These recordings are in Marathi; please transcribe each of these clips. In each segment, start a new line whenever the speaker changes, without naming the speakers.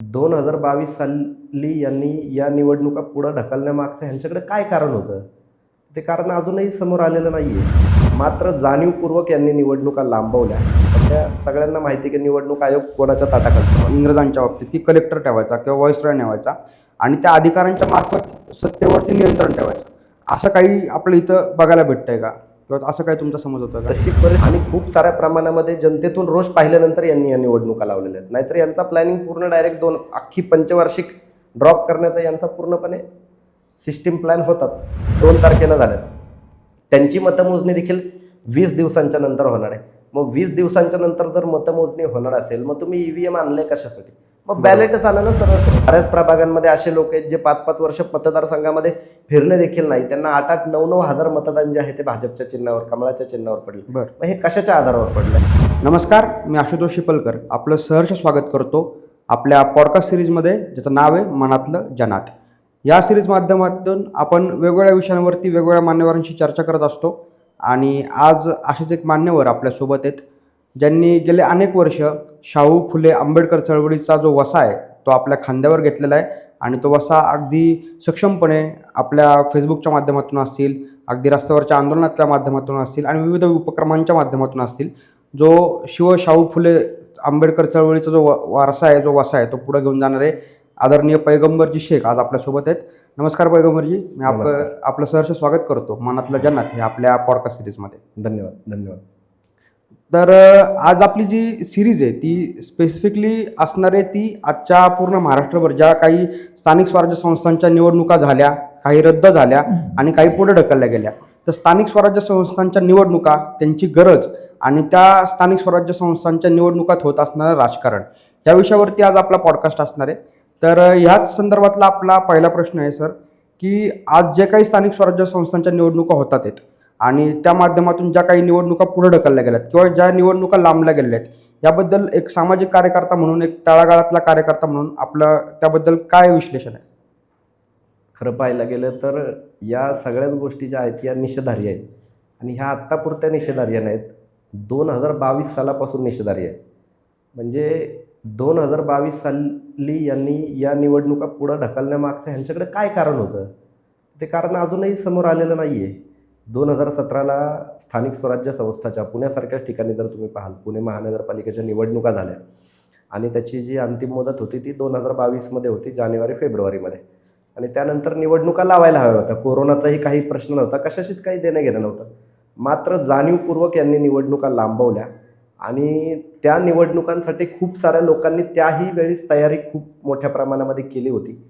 2022 साली यांनी या निवडणुका पुढे ढकलण्यामागचं ह्यांच्याकडे काय कारण होतं? ते कारण अजूनही समोर आलेलं नाहीये. मात्र जाणीवपूर्वक यांनी निवडणुका लांबवल्या. सध्या सगळ्यांना माहिती आहे की निवडणूक आयोग कोणाच्या ताटाखाली.
इंग्रजांच्या बाबतीत की कलेक्टर ठेवायचा किंवा व्हाईसरॉय ठेवायचा आणि त्या अधिकाऱ्यांच्या मार्फत सत्तेवरती नियंत्रण ठेवायचं. असं काही आपलं इथं बघायला भेटतंय का? किंवा असं काही तुमचा समज होता का?
तशी आणि खूप साऱ्या प्रमाणामध्ये जनतेतून रोष पाहिल्यानंतर यांनी या निवडणुका लावलेल्या आहेत. नाहीतर यांचा प्लॅनिंग पूर्ण डायरेक्ट अख्खी पंचवार्षिक ड्रॉप करण्याचा यांचा पूर्णपणे सिस्टीम प्लॅन होताच. 2 तारखेला झाल्यात. त्यांची मतमोजणी देखील 20 दिवसांच्या नंतर होणार आहे. मग 20 दिवसांच्या नंतर जर मतमोजणी होणार असेल, मग तुम्ही ईव्हीएम आणले कशासाठी? मग बॅलेटच आणा ना सरळ. बऱ्याच प्रभागांमध्ये असे लोक आहेत जे 5-5 वर्ष मतदारसंघामध्ये फिरले देखील नाही. त्यांना 8-8, 9-9 हजार मतदान जे आहे ते भाजपच्या चिन्हावर, कमळाच्या चिन्हावर पडले. मग हे कशाच्या आधारावर पडले?
नमस्कार, मी आशुतोष शिपलकर आपलं सहर्ष स्वागत करतो आपल्या पॉडकास्ट सिरीजमध्ये, ज्याचं नाव आहे मनातलं जनात. या सिरीज माध्यमातून आपण वेगवेगळ्या विषयांवरती वेगवेगळ्या मान्यवरांशी चर्चा करत असतो आणि आज असेच एक मान्यवर आपल्यासोबत आहेत ज्यांनी गेले अनेक वर्ष शाहू फुले आंबेडकर चळवळीचा जो वसा आहे तो आपल्या खांद्यावर घेतलेला आहे आणि तो वसा अगदी सक्षमपणे आपल्या फेसबुकच्या माध्यमातून असतील, अगदी रस्त्यावरच्या आंदोलनाच्या माध्यमातून असतील आणि विविध उपक्रमांच्या माध्यमातून असतील, जो शाहू फुले आंबेडकर चळवळीचा जो वारसा आहे, जो वसा आहे, तो पुढे घेऊन जाणारे आदरणीय पैगंबरजी शेख आज आपल्यासोबत आहेत. नमस्कार पैगंबरजी, मी आपलं सहर्ष स्वागत करतो मनातलं जन्नत हे आपल्या पॉडकास्ट सिरीजमध्ये.
धन्यवाद.
तर आज आपली जी सिरीज आहे ती स्पेसिफिकली असणार आहे ती आजच्या पूर्ण महाराष्ट्रभर ज्या काही स्थानिक स्वराज्य संस्थांच्या निवडणुका झाल्या, काही रद्द झाल्या आणि काही पुढे ढकलल्या गेल्या. तर स्थानिक स्वराज्य संस्थांच्या निवडणुका, त्यांची गरज आणि त्या स्थानिक स्वराज्य संस्थांच्या निवडणुकात होत असणारं राजकारण, या विषयावरती आज आपला पॉडकास्ट असणार आहे. तर ह्याच संदर्भातला आपला पहिला प्रश्न आहे सर, की आज जे काही स्थानिक स्वराज्य संस्थांच्या निवडणुका होतात आहेत आणि त्या माध्यमातून ज्या काही निवडणुका पुढे ढकलल्या गेल्यात किंवा ज्या निवडणुका लांबल्या गेलेल्या आहेत, याबद्दल एक सामाजिक कार्यकर्ता म्हणून, एक तळागाळातला कार्यकर्ता म्हणून आपलं त्याबद्दल काय विश्लेषण आहे?
खरं पाहायला गेलं तर या सगळ्याच गोष्टी ज्या आहेत या निषेधार्ह आहेत आणि ह्या आत्तापुरत्या निषेधार्ह नाहीत, 2022 सालापासून निषेधार्ह आहेत. म्हणजे 2022 साली यांनी या निवडणुका पुढे ढकलण्यामागचं ह्यांच्याकडे काय कारण होतं? ते कारण अजूनही समोर आलेलं नाही आहे. 2017ला स्थानिक स्वराज्य संस्थाच्या पुण्यासारख्या ठिकाणी जर तुम्ही पाहाल, पुणे महानगरपालिकेच्या निवडणुका झाल्या आणि त्याची जी अंतिम मुदत होती ती 2022मध्ये होती, जानेवारी-फेब्रुवारीमध्ये. आणि त्यानंतर निवडणुका लावायला हव्या होत्या. कोरोनाचाही काही प्रश्न नव्हता, कशाशीच काही देणं घेणं नव्हतं. मात्र जाणीवपूर्वक यांनी निवडणुका लांबवल्या आणि त्या निवडणुकांसाठी खूप साऱ्या लोकांनी त्याही वेळीच तयारी खूप मोठ्या प्रमाणामध्ये केली होती.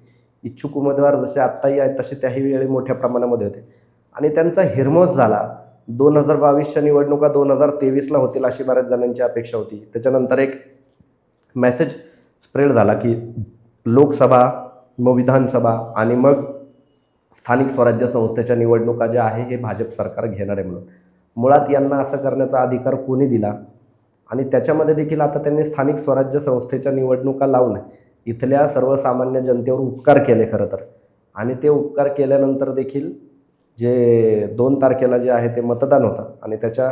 इच्छुक उमेदवार जसे आत्ताही आहेत तसे त्याही वेळी मोठ्या प्रमाणामध्ये होते आणि त्यांचा हिरमोस झाला. 2022च्या निवडणुका 2023ला होतील अशी बऱ्याच जणांची अपेक्षा होती. त्याच्यानंतर एक मेसेज स्प्रेड झाला की लोकसभा, मग विधानसभा आणि मग स्थानिक स्वराज्य संस्थेच्या निवडणुका ज्या आहे हे भाजप सरकार घेणार आहे म्हणून. मुळात यांना असं करण्याचा अधिकार कोणी दिला? आणि त्याच्यामध्ये देखील आता त्यांनी स्थानिक स्वराज्य संस्थेच्या निवडणुका लावून इथल्या सर्वसामान्य जनतेवर उपकार केले खरं तर. आणि ते उपकार केल्यानंतर देखील जे 2 तारखेला जे आहे ते मतदान होतं आणि त्याच्या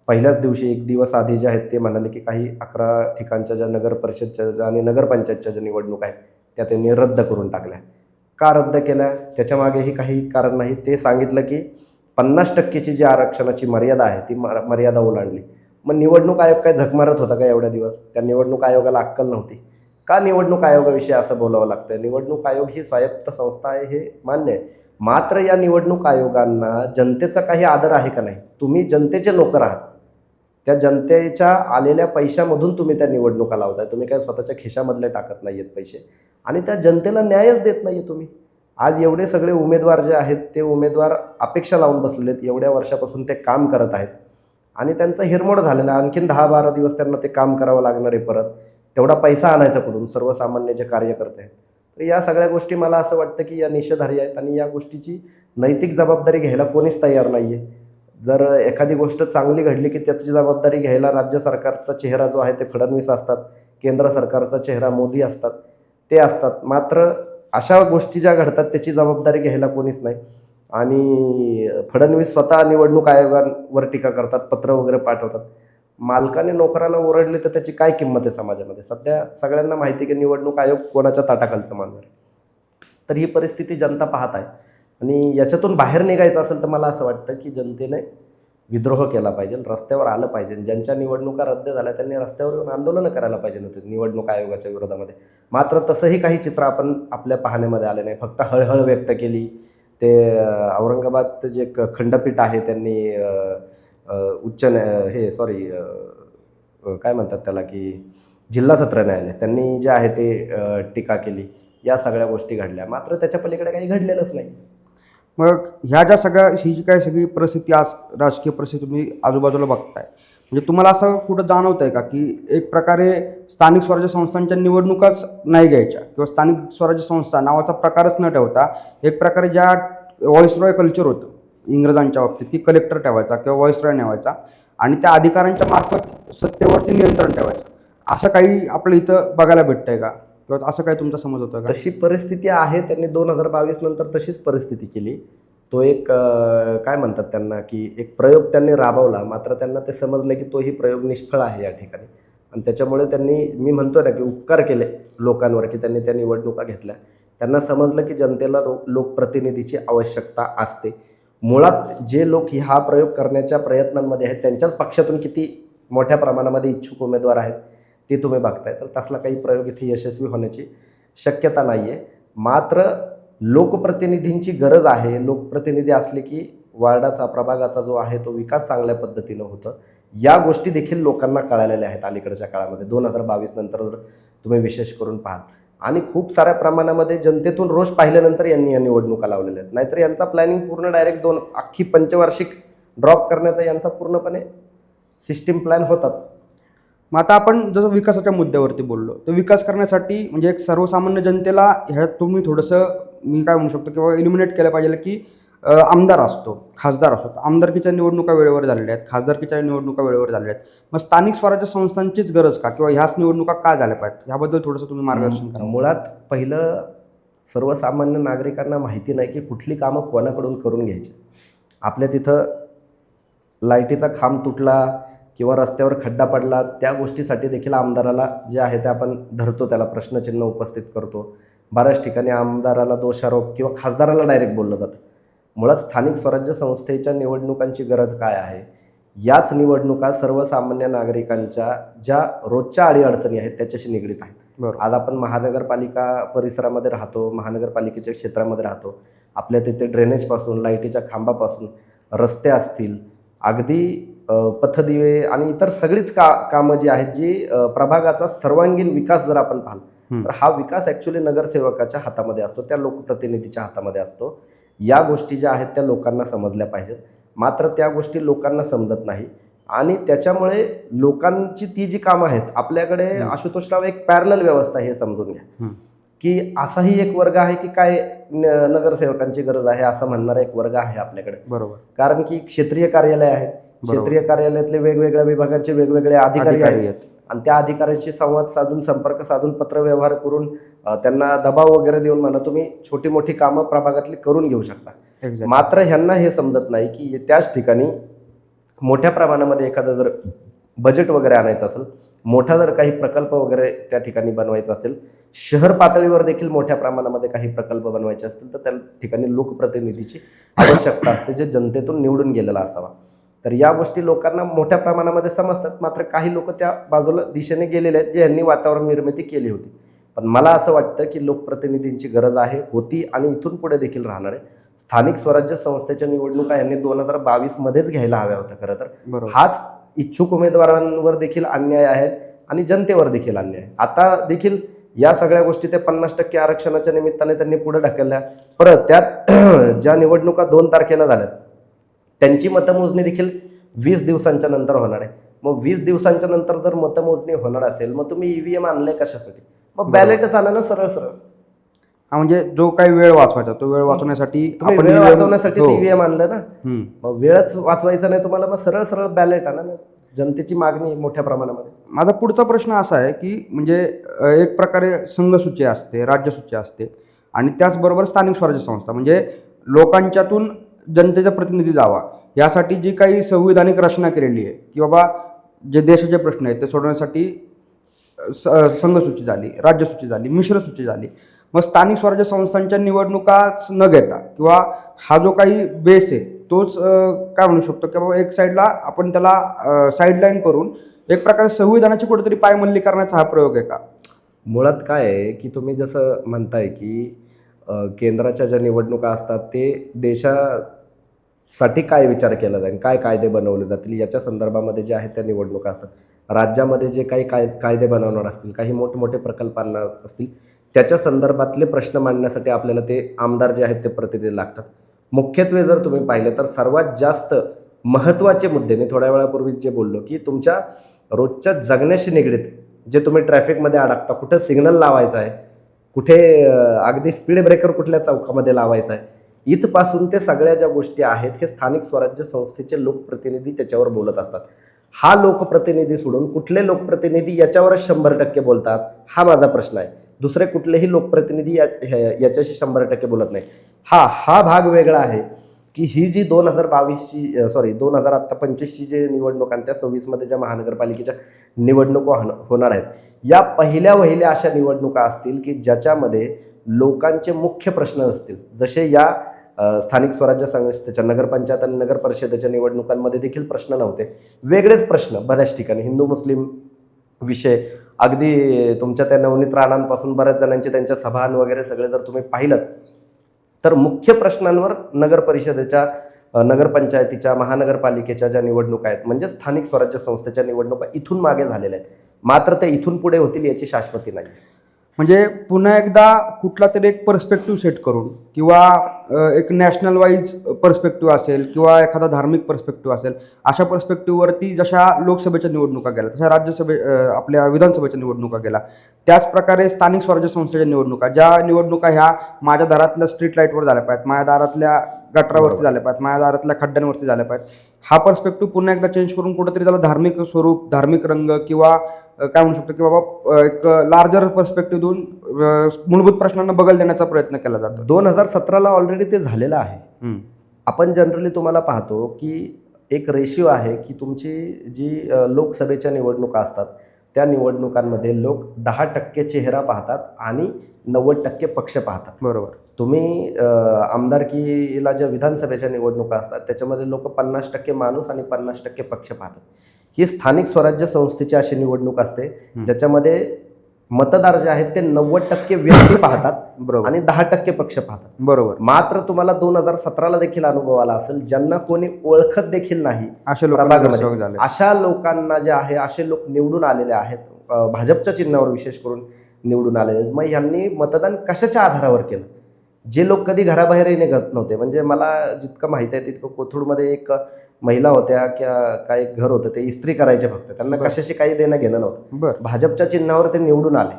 पहिल्याच दिवशी 1 दिवस आधी जे आहेत ते म्हणाले की काही 11 ठिकाणच्या ज्या नगर परिषदच्या आणि नगरपंचायतच्या ज्या निवडणुका आहेत त्या त्यांनी रद्द करून टाकल्या. का रद्द केल्या? त्याच्यामागेही काही कारण नाही. ते सांगितलं की 50% जी आरक्षणाची मर्यादा आहे ती मर्यादा ओलांडली. मग निवडणूक आयोग काय झक मारत होता का एवढ्या दिवस? त्या निवडणूक आयोगाला अक्कल नव्हती का? निवडणूक आयोगाविषयी असं बोलावं लागतं. निवडणूक आयोग ही स्वायत्त संस्था आहे हे मान्य आहे. मात्र या निवडणूक आयोगांना जनतेचा काही आदर आहे का नाही? तुम्ही जनतेचे नोकर आहात. त्या जनतेच्या आलेल्या पैशामधून तुम्ही त्या निवडणुका लावताय. तुम्ही काय स्वतःच्या खिशामधले टाकत नाही आहेत पैसे आणि त्या जनतेला न्यायच देत नाही आहे तुम्ही. आज एवढे सगळे उमेदवार जे आहेत ते उमेदवार अपेक्षा लावून बसलेले आहेत. एवढ्या वर्षापासून ते काम करत आहेत आणि त्यांचा हिरमोड झालेला. आणखीन 10-12 दिवस त्यांना ते काम करावं लागणार आहे. परत तेवढा पैसा आणायचा कुठून? सर्वसामान्य जे कार्यकर्ते आहेत. तर या सगळ्या गोष्टी मला असं वाटतं की या निषेधार्ह आहेत आणि या गोष्टीची नैतिक जबाबदारी घ्यायला कोणीच तयार नाही आहे. जर एखादी गोष्ट चांगली घडली की त्याची जबाबदारी घ्यायला राज्य सरकारचा चेहरा जो आहे ते फडणवीस असतात, केंद्र सरकारचा चेहरा मोदी असतात, ते असतात. मात्र अशा गोष्टी ज्या घडतात त्याची जबाबदारी घ्यायला कोणीच नाही आणि फडणवीस स्वतः निवडणूक आयोगावर टीका करतात, पत्र वगैरे पाठवतात. मालकाने नोकराला ओरडले तर त्याची काय किंमत आहे समाजामध्ये? सध्या सगळ्यांना माहिती आहे की निवडणूक आयोग कोणाच्या ताटाखालचं मांजर आहे. तर ही परिस्थिती जनता पाहत आहे आणि याच्यातून बाहेर निघायचं असेल तर मला असं वाटतं की जनतेने विद्रोह केला पाहिजे, रस्त्यावर आलं पाहिजे. ज्यांच्या निवडणुका रद्द झाल्या त्यांनी रस्त्यावर येऊन आंदोलनं करायला पाहिजे होते निवडणूक आयोगाच्या विरोधामध्ये. मात्र तसंही काही चित्र आपण आपल्या पाहण्यामध्ये आले नाही, फक्त हळहळ व्यक्त केली. ते औरंगाबादचं जे खंडपीठ आहे त्यांनी काय म्हणतात त्याला की जिल्हा सत्र न्यायालय त्यांनी जे आहे ते टीका केली. या सगळ्या गोष्टी घडल्या, मात्र त्याच्या पलीकडे काही घडलेलंच नाही.
मग ह्या ज्या सगळ्या ही जी काही सगळी परिस्थिती आज राजकीय परिस्थिती तुम्ही आजूबाजूला बघताय, म्हणजे तुम्हाला असं कुठं जाणवत आहे का की एक प्रकारे स्थानिक स्वराज्य संस्थांच्या निवडणुकाच नाही घ्यायच्या किंवा स्थानिक स्वराज्य संस्था नावाचा प्रकारच न ठेवता एक प्रकारे ज्या व्हॉइसरॉय कल्चर होतं इंग्रजांच्या बाबतीत की कलेक्टर ठेवायचा किंवा व्हॉइसरॉय ठेवायचा आणि त्या अधिकाऱ्यांच्या मार्फत सत्तेवरती नियंत्रण ठेवायचं, असं काही आपल्या इथं बघायला भेटतंय का किंवा असं काही तुमचा समज होतं का?
तशी परिस्थिती आहे. त्यांनी 2022 नंतर तशीच परिस्थिती केली. तो एक काय म्हणतात त्यांना की एक प्रयोग त्यांनी राबवला, मात्र त्यांना ते समजलं की तोही प्रयोग निष्फळ आहे या ठिकाणी. आणि त्याच्यामुळे त्यांनी, मी म्हणतो ना की उपकार केले लोकांवर की त्यांनी त्या निवडणुका घेतल्या. त्यांना समजलं की जनतेला लोकप्रतिनिधीची आवश्यकता असते. मुळात जे लोक हा प्रयोग करण्याच्या प्रयत्नांमध्ये आहेत त्यांच्याच पक्षातून किती मोठ्या प्रमाणामध्ये इच्छुक उमेदवार आहेत ते तुम्ही बघताय. तर तसला काही प्रयोग इथे यशस्वी होण्याची शक्यता नाही आहे. मात्र लोकप्रतिनिधींची गरज आहे. लोकप्रतिनिधी असले की वार्डाचा, प्रभागाचा जो आहे तो विकास चांगल्या पद्धतीनं होतं. या गोष्टी देखील लोकांना कळालेल्या आहेत अलीकडच्या काळामध्ये. 2022 नंतर जर तुम्ही विशेष करून पाहाल आणि खूप साऱ्या प्रमाणामध्ये जनतेतून रोष पाहिल्यानंतर यांनी या निवडणुका लावलेल्या आहेत. नाहीतर यांचा प्लॅनिंग पूर्ण डायरेक्ट अख्खी पंचवार्षिक ड्रॉप करण्याचा यांचा पूर्णपणे सिस्टीम प्लॅन होताच.
मग आता आपण जसं विकासाच्या मुद्द्यावरती बोललो, तर विकास करण्यासाठी म्हणजे एक सर्वसामान्य जनतेला ह्यात तुम्ही थोडंसं, मी काय म्हणू शकतो किंवा इलिमिनेट केलं पाहिजे की आमदार असतो, खासदार असतो, आमदारकीच्या निवडणुका वेळेवर झालेल्या आहेत, खासदारकीच्या निवडणुका वेळेवर झालेल्या आहेत. मग स्थानिक स्वराज्य संस्थांचीच गरज का किंवा ह्याच निवडणुका का झाल्या पाहिजेत ह्याबद्दल थोडंसं तुम्ही मार्गदर्शन करा.
मुळात पहिलं सर्वसामान्य नागरिकांना माहिती नाही की कुठली कामं कोणाकडून करून घ्यायची. आपल्या तिथं लाईटीचा खांब तुटला किंवा रस्त्यावर खड्डा पडला, त्या गोष्टीसाठी देखील आमदाराला जे आहे ते आपण धरतो, त्याला प्रश्नचिन्ह उपस्थित करतो. बऱ्याच ठिकाणी आमदाराला दोषारोप किंवा खासदाराला डायरेक्ट बोललं जातं. मुळात स्थानिक स्वराज्य संस्थेच्या निवडणुकांची गरज काय आहे? याच निवडणुका सर्वसामान्य नागरिकांच्या ज्या रोजच्या अडीअडचणी आहेत त्याच्याशी निगडीत आहेत.
बरोबर.
आज आपण महानगरपालिका परिसरामध्ये राहतो, महानगरपालिकेच्या क्षेत्रामध्ये राहतो. आपल्या तिथे ड्रेनेजपासून, लाईटीच्या खांबापासून, रस्ते असतील, अगदी पथदिवे आणि इतर सगळीच कामं जी आहेत, जी प्रभागाचा सर्वांगीण विकास जर आपण पाहिलं तर हा विकास ॲक्च्युली नगरसेवकाच्या हातामध्ये असतो, त्या लोकप्रतिनिधीच्या हातामध्ये असतो. या गोष्टी ज्या आहेत त्या लोकांना समजल्या पाहिजेत. मात्र त्या गोष्टी लोकांना समजत नाही आणि त्याच्यामुळे लोकांची ती जी कामं आहेत, आपल्याकडे आशुतोषराव एक पॅरलल व्यवस्था हे समजून घ्या की असाही एक वर्ग आहे की काय नगरसेवकांची गरज आहे असं म्हणणारा एक वर्ग आहे आपल्याकडे.
बरोबर.
कारण की क्षेत्रीय कार्यालय आहेत, क्षेत्रीय कार्यालयातले वेगवेगळ्या विभागाचे वेगवेगळे अधिकारी आहेत आणि त्या अधिकाऱ्यांशी संवाद साधून, संपर्क साधून, पत्रव्यवहार करून त्यांना दबाव वगैरे देऊन म्हणा तुम्ही छोटी मोठी कामं प्रभागातली करून घेऊ शकता. मात्र ह्यांना हे समजत नाही की त्याच ठिकाणी मोठ्या प्रमाणामध्ये एखादं जर बजेट वगैरे आणायचं असेल, मोठा जर काही प्रकल्प वगैरे त्या ठिकाणी बनवायचा असेल, शहर पातळीवर देखील मोठ्या प्रमाणामध्ये काही प्रकल्प बनवायचे असतील तर त्या ठिकाणी लोकप्रतिनिधीची आवश्यकता असते, जे जनतेतून निवडून गेलेला असावा. तर या गोष्टी लोकांना मोठ्या प्रमाणामध्ये समजतात. मात्र काही लोक त्या बाजूला दिशेने गेलेले आहेत जे यांनी वातावरण निर्मिती केली होती. पण मला असं वाटतं की लोकप्रतिनिधींची गरज आहे, होती आणि इथून पुढे देखील राहणार आहे. स्थानिक स्वराज्य संस्थेच्या निवडणुका यांनी 2022 मध्येच घ्यायला हव्या होत्या. खरं तर हाच इच्छुक उमेदवारांवर देखील अन्याय आहे आणि जनतेवर देखील अन्याय आहे. आता देखील या सगळ्या गोष्टी ते 50% आरक्षणाच्या निमित्ताने त्यांनी पुढे ढकलल्या. परत त्यात ज्या निवडणुका 2 तारखेला झाल्यात त्यांची मतमोजणी देखील 20 दिवसांच्या नंतर होणार आहे. मग 20 दिवसांच्या नंतर जर मतमोजणी होणार असेल, मग तुम्ही ईव्हीएम आणले कशासाठी? मग बॅलेटच आणा ना सरळ सरळ.
म्हणजे जो काही वेळ वाचवायचा तो वेळ वाचवण्यासाठी
आपण ईव्हीएम आणलं ना. मग वेळच वाचवायचा नाही तुम्हाला, मग सरळ सरळ बॅलेट आणा ना. जनतेची मागणी मोठ्या प्रमाणामध्ये.
माझा पुढचा प्रश्न असा आहे की म्हणजे एक प्रकारे संघसूची असते, राज्यसूची असते आणि त्याचबरोबर स्थानिक स्वराज्य संस्था, म्हणजे लोकांच्यातून जनतेचा प्रतिनिधी जावा यासाठी जी काही संविधानिक रचना केलेली आहे की बाबा जे देशाचे प्रश्न आहेत ते सोडवण्यासाठी संघसूची झाली, राज्यसूची झाली, मिश्रसूची झाली. मग स्थानिक स्वराज्य संस्थांच्या निवडणुकाच न घेता किंवा हा जो काही बेस आहे तोच काय म्हणू शकतो की बाबा एक साईडला आपण त्याला साईडलाईन करून एक प्रकारे संविधानाची कुठेतरी पायमल्ली करण्याचा हा प्रयोग आहे का?
मुळात काय आहे की तुम्ही जसं म्हणताय की केंद्राच्या ज्या निवडणुका असतात ते देशासाठी काय विचार केला जाईल, काय कायदे बनवले जातील याच्या संदर्भामध्ये जे आहेत त्या निवडणुका असतात. राज्यामध्ये जे काही कायदे बनवणार असतील, काही मोठमोठे प्रकल्पांना असतील त्याच्या संदर्भातले प्रश्न मांडण्यासाठी आपल्याला ते आमदार जे आहेत ते प्रतिनिधी लागतात. मुख्यत्वे जर तुम्ही पाहिलं तर सर्वात जास्त महत्त्वाचे मुद्दे मी थोड्या वेळापूर्वी जे बोललो की तुमच्या रोजच्या जगण्याशी निगडीत जे तुम्ही ट्रॅफिकमध्ये अडकता, कुठं सिग्नल लावायचा आहे, कुठे अगदी स्पीड ब्रेकर कुठल्या चौकामध्ये लावायचा आहे, इथपासून ते सगळ्या ज्या गोष्टी आहेत हे स्थानिक स्वराज्य संस्थेचे लोकप्रतिनिधी त्याच्यावर बोलत असतात. हा लोकप्रतिनिधी सोडून कुठले लोकप्रतिनिधी याच्यावरच 100% बोलतात हा माझा प्रश्न आहे. दुसरे कुठलेही लोकप्रतिनिधी याच्याशी 100% बोलत नाही. हा भाग वेगळा आहे की ही जी 2025ची जे निवडणूक आणि त्या 26मध्ये ज्या महानगरपालिकेच्या निवडणुका होणार आहेत या पहिल्या अशा निवडणुका असतील की ज्याच्यामध्ये लोकांचे मुख्य प्रश्न असतील. जसे या स्थानिक स्वराज्य संस्थेच्या नगरपंचायत आणि नगर परिषदेच्या निवडणुकांमध्ये देखील प्रश्न नव्हते, वेगळेच प्रश्न बऱ्याच ठिकाणी हिंदू मुस्लिम विषय, अगदी तुमच्या त्या नवनीत राणांपासून बऱ्याच जणांचे त्यांच्या सभा वगैरे सगळे जर तुम्ही पाहिलं तर मुख्य प्रश्नांवर नगर परिषदेच्या नगरपंचायतीच्या महानगरपालिकेच्या ज्या निवडणुका आहेत म्हणजे स्थानिक स्वराज्य संस्थेच्या निवडणुका इथून मागे झालेल्या आहेत. मात्र ते इथून पुढे होतील याची शाश्वती नाही.
म्हणजे पुन्हा एकदा कुठला तरी एक पर्स्पेक्टिव्ह सेट करून किंवा एक नॅशनल वाईज पर्स्पेक्टिव्ह असेल किंवा एखादा धार्मिक पर्स्पेक्टिव्ह असेल, अशा पर्स्पेक्टिव्हवरती जशा लोकसभेच्या निवडणुका गेल्या तशा आपल्या विधानसभेच्या निवडणुका गेल्या, त्याच प्रकारे स्थानिक स्वराज्य संस्थेच्या निवडणुका, ज्या निवडणुका ह्या माझ्या दारातल्या स्ट्रीट लाईटवर झाल्या पाहिजेत, माझ्या दारातल्या गटरावरती झाल्या पाहिजेत, माझ्या दारातल्या खड्ड्यांवरती झाल्या पाहिजेत, हा पर्स्पेक्टिव्ह पुन्हा एकदा चेंज करून कुठेतरी त्याला धार्मिक स्वरूप, धार्मिक रंग किंवा काय म्हणू शकतो की बाबा एक लार्जर पर्स्पेक्टिव्ह देऊन मूलभूत प्रश्नांना बगल देण्याचा प्रयत्न केला जातो.
2017ला ऑलरेडी ते झालेलं आहे. आपण जनरली तुम्हाला पाहतो की एक रेशिओ आहे की तुमची जी लोकसभेच्या निवडणुका असतात त्या निवडणुकांमध्ये लोक 10% चेहरा पाहतात आणि 90% पक्ष पाहतात.
बरोबर.
तुम्ही आमदारकीला ज्या विधानसभेच्या निवडणुका असतात त्याच्यामध्ये लोक 50% माणूस आणि 50% पक्ष पाहतात. ही स्थानिक स्वराज्य संस्थेची अशी निवडणूक असते ज्याच्यामध्ये मतदार जे आहेत ते 90% व्यक्ती पाहतात
बरोबर
आणि 10% पक्ष पाहतात.
बरोबर.
मात्र तुम्हाला 2017ला देखील अनुभव आला असेल ज्यांना कोणी ओळखत देखील नाही
अशा
प्रभागामध्ये, अशा लोकांना जे आहे असे लोक निवडून आलेले आहेत, भाजपच्या चिन्हावर विशेष करून निवडून आलेले. मग यांनी मतदान कशाच्या आधारावर केलं? जे लोक कधी घराबाहेरही निघत नव्हते. म्हणजे मला जितकं माहिती आहे तितकं कोथरूडमध्ये एक महिला होत्या काय घर होतं ते इस्त्री करायचे फक्त, त्यांना कशाशी काही देणं घेणं नव्हतं. भाजपच्या चिन्हावर ते निवडून आले.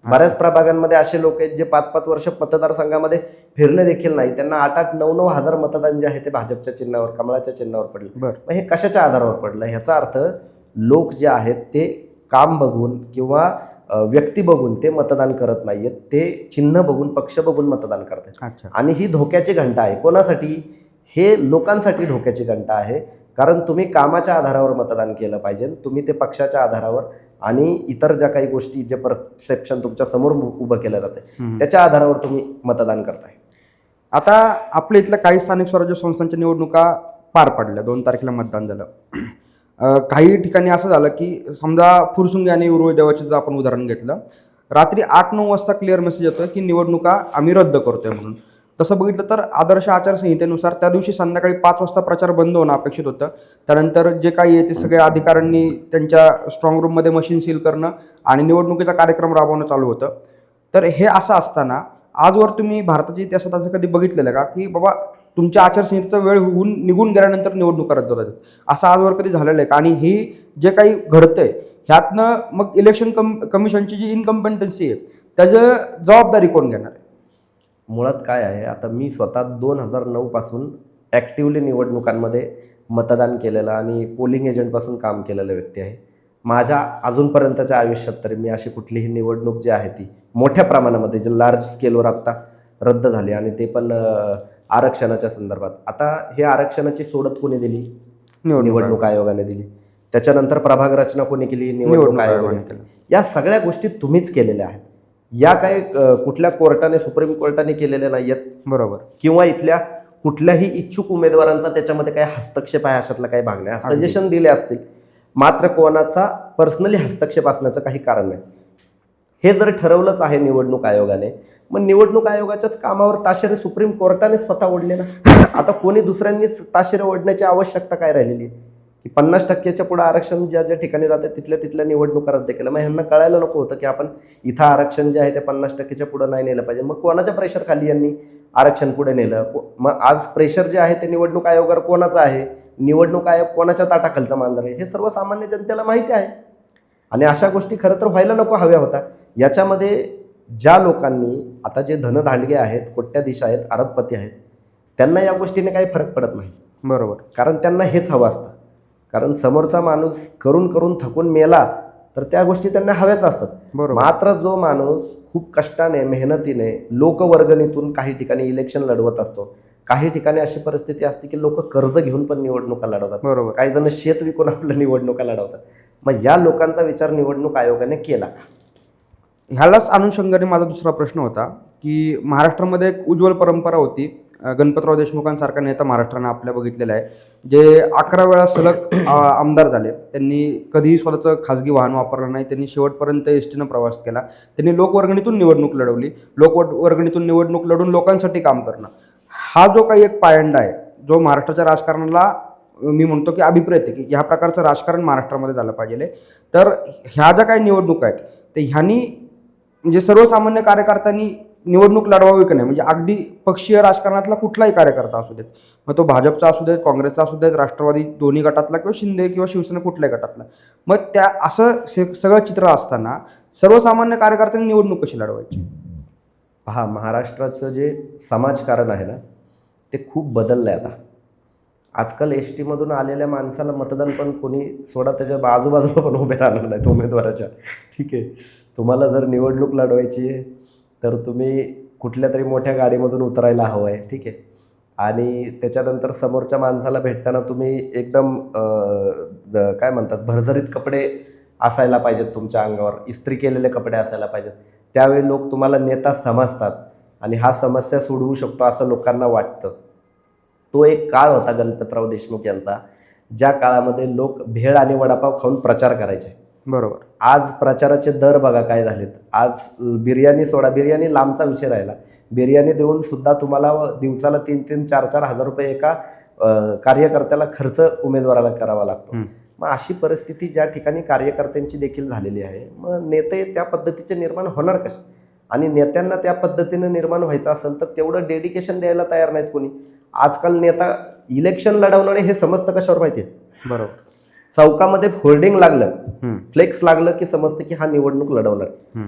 बऱ्याच प्रभागांमध्ये असे लोक आहेत जे 5-5 वर्ष मतदारसंघामध्ये फिरले देखील नाही, त्यांना 8-8, 9-9 हजार मतदान जे आहे ते भाजपच्या चिन्हावर, कमळाच्या चिन्हावर पडले. मग हे कशाच्या आधारावर पडलं? ह्याचा अर्थ लोक जे आहेत ते काम बघून किंवा व्यक्ती बघून ते मतदान करत नाहीयेत, ते चिन्ह बघून, पक्ष बघून मतदान करतात. आणि ही धोक्याची घंटा आहे. कोणासाठी? हे लोकांसाठी धोक्याची घंटा आहे. कारण तुम्ही कामाच्या आधारावर मतदान केलं पाहिजे, तुम्ही ते पक्षाच्या आधारावर आणि इतर ज्या काही गोष्टी जे परसेप्शन तुमच्या समोर उभं केलं जाते त्याच्या आधारावर तुम्ही मतदान करताय.
आता आपल्या इथल्या काही स्थानिक स्वराज्य संस्थांच्या निवडणुका पार पडल्या, 2 तारखेला मतदान झालं. काही ठिकाणी असं झालं की समजा फुरसुंगी आणि उरुळी देवाचं जर आपण उदाहरण घेतलं, रात्री 8-9 वाजता क्लिअर मेसेज येतोय की निवडणुका आम्ही रद्द करतोय म्हणून. तसं बघितलं तर आदर्श आचारसंहितेनुसार त्या दिवशी संध्याकाळी 5 वाजता प्रचार बंद होणं अपेक्षित होतं. त्यानंतर जे काही आहे ते सगळ्या अधिकाऱ्यांनी त्यांच्या स्ट्रॉंग रूममध्ये मशीन सील करणं आणि निवडणुकीचा कार्यक्रम राबवणं चालू होतं. तर हे असं असताना आजवर तुम्ही भारताच्या इतिहासात असं कधी बघितलेलं का की बाबा तुमच्या आचारसंहितेचा वेळ निघून गेल्यानंतर निवडणुका रद्द होतात? असं आजवर कधी झालेलं आहे का? आणि ही जे काही घडतंय ह्यातनं मग इलेक्शन कमिशनची जी इनकम्पेटन्सी आहे त्याची जबाबदारी कोण घेणार आहे?
मुळात काय आहे, आता मी स्वतः 2009 पासून ॲक्टिव्हली निवडणुकांमध्ये मतदान केलेलं आणि पोलिंग एजंटपासून काम केलेलं व्यक्ती आहे. माझ्या अजूनपर्यंतच्या आयुष्यात तरी मी अशी कुठलीही निवडणूक जी आहे ती मोठ्या प्रमाणामध्ये जे लार्ज स्केलवर आत्ता रद्द झाली आणि ते पण आरक्षणाच्या संदर्भात. आता हे आरक्षणाची सोडत कोणी दिली? निवडणूक आयोगाने दिली. त्याच्यानंतर प्रभाग रचना कोणी केली? निवडणूक आयोगाने केली. या सगळ्या गोष्टी तुम्हीच केलेल्या आहेत. या काही कुठल्या कोर्टाने, सुप्रीम कोर्टाने केलेल्या नाहीयेत.
बरोबर.
किंवा इथल्या कुठल्याही इच्छुक उमेदवारांचा त्याच्यामध्ये काही हस्तक्षेप आहे अशातला काही भाग नाही. सजेशन दिले असतील, मात्र कोणाचा पर्सनली हस्तक्षेप असण्याचं काही कारण नाही. हे जर ठरवलंच आहे निवडणूक आयोगाने, मग निवडणूक आयोगाच्याच कामावर ताशेरे सुप्रीम कोर्टाने स्वतः ओढले ना. आता कोणी दुसऱ्यांनी ताशेरे ओढण्याची आवश्यकता काय राहिलेली आहे की 50% पुढे आरक्षण ज्या ज्या ठिकाणी जाते तिथल्या निवडणुका रद्द केलं. मग ह्यांना कळायला नको होतं की आपण इथं आरक्षण जे आहे ते 50% पुढे नाही नेलं पाहिजे. मग कोणाच्या प्रेशर खाली यांनी आरक्षण पुढे नेलं? मग आज प्रेशर जे आहे ते निवडणूक आयोगावर कोणाचं आहे? निवडणूक आयोग कोणाच्या ताटाखालचा मांजर आहे? हे सर्वसामान्य जनतेला माहिती आहे. आणि अशा गोष्टी खरं तर व्हायला नको हव्या होता. याच्यामध्ये ज्या लोकांनी आता जे धनधांडगे आहेत, कोट्याधीश आहेत, अरबपती आहेत, त्यांना या गोष्टीने काही फरक पडत नाही.
बरोबर.
कारण त्यांना हेच हवं असतं. कारण समोरचा माणूस करून करून थकून मेला तर त्या गोष्टी त्यांना हव्याच असतात. मात्र जो माणूस खूप कष्टाने, मेहनतीने, लोकवर्गणीतून काही ठिकाणी इलेक्शन लढवत असतो, काही ठिकाणी अशी परिस्थिती असते की लोक कर्ज घेऊन पण निवडणुका लढवतात.
बरोबर.
काही जण शेत विकून आपल्या निवडणुका लढवतात. मग या लोकांचा विचार निवडणूक आयोगाने केला का?
ह्यालाच अनुषंगाने माझा दुसरा प्रश्न होता की महाराष्ट्रामध्ये एक उज्ज्वल परंपरा होती. गणपतराव देशमुखांसारखा नेता महाराष्ट्राने आपल्या बघितलेला आहे, जे 11 वेळा सलग आमदार झाले. त्यांनी कधीही स्वतःचं खाजगी वाहन वापरलं नाही. त्यांनी शेवटपर्यंत एसटीनं प्रवास केला. त्यांनी लोकवर्गणीतून निवडणूक लढवली. लोकवर्गणीतून निवडणूक लढून लोकांसाठी काम करणं, हा जो काही एक पायंडा आहे, जो महाराष्ट्राच्या राजकारणाला मी म्हणतो की अभिप्रेत आहे की ह्या प्रकारचं राजकारण महाराष्ट्रामध्ये झालं पाहिजे. तर ह्या ज्या काही निवडणुका आहेत ते ह्यांनी म्हणजे सर्वसामान्य कार्यकर्त्यांनी निवडणूक लढवावी की नाही? म्हणजे अगदी पक्षीय राजकारणातला कुठलाही कार्यकर्ता असू देत, मग तो भाजपचा असू देत, काँग्रेसचा असू देत, राष्ट्रवादी दोन्ही गटातला किंवा शिंदे किंवा शिवसेना कुठल्याही गटातला, मग त्या असं सगळं चित्र असताना सर्वसामान्य कार्यकर्त्यांनी निवडणूक कशी लढवायची?
पहा, महाराष्ट्राचं जे समाजकारण आहे ना ते खूप बदललं आहे. आता आजकाल एस टीमधून आलेल्या माणसाला मतदान पण कोणी सोडा त्याच्या आजूबाजूला पण उभे राहणार नाहीत उमेदवाराच्या. ठीक आहे, तुम्हाला जर निवडणूक लढवायची आहे तर तुम्ही कुठल्या तरी मोठ्या गाडीमधून उतरायला हवं आहे. ठीक आहे, आणि त्याच्यानंतर समोरच्या माणसाला भेटताना तुम्ही एकदम काय म्हणतात, भरभरीत कपडे असायला पाहिजेत तुमच्या अंगावर, इस्त्री केलेले कपडे असायला पाहिजेत. त्यावेळी लोक तुम्हाला नेता समजतात आणि हा समस्या सोडवू शकतो असं लोकांना वाटतं. तो एक काळ होता गणपतराव देशमुख यांचा, ज्या काळामध्ये लोक भेळ आणि वडापाव खाऊन प्रचार करायचे.
बरोबर.
आज प्रचाराचे दर बघा काय झालेत. आज बिर्याणी सोडा, बिर्याणी लांबचा विषय राहिला. बिर्याणी देऊन सुद्धा तुम्हाला दिवसाला 3-3, 4-4 हजार रुपये एका कार्यकर्त्याला खर्च उमेदवाराला करावा लागतो. मग अशी परिस्थिती ज्या ठिकाणी कार्यकर्त्यांची देखील झालेली आहे, मग नेते त्या पद्धतीचे निर्माण होणार कसे? आणि नेत्यांना त्या पद्धतीनं निर्माण व्हायचं असेल तर तेवढं डेडिकेशन द्यायला तयार नाहीत कोणी. आजकाल नेता इलेक्शन लढवणारे हे समजतं कशावर माहिती आहे?
बरोबर.
चौकामध्ये होर्डिंग लागलं, फ्लेक्स लागलं की समजतं की हा निवडणूक लढवणार.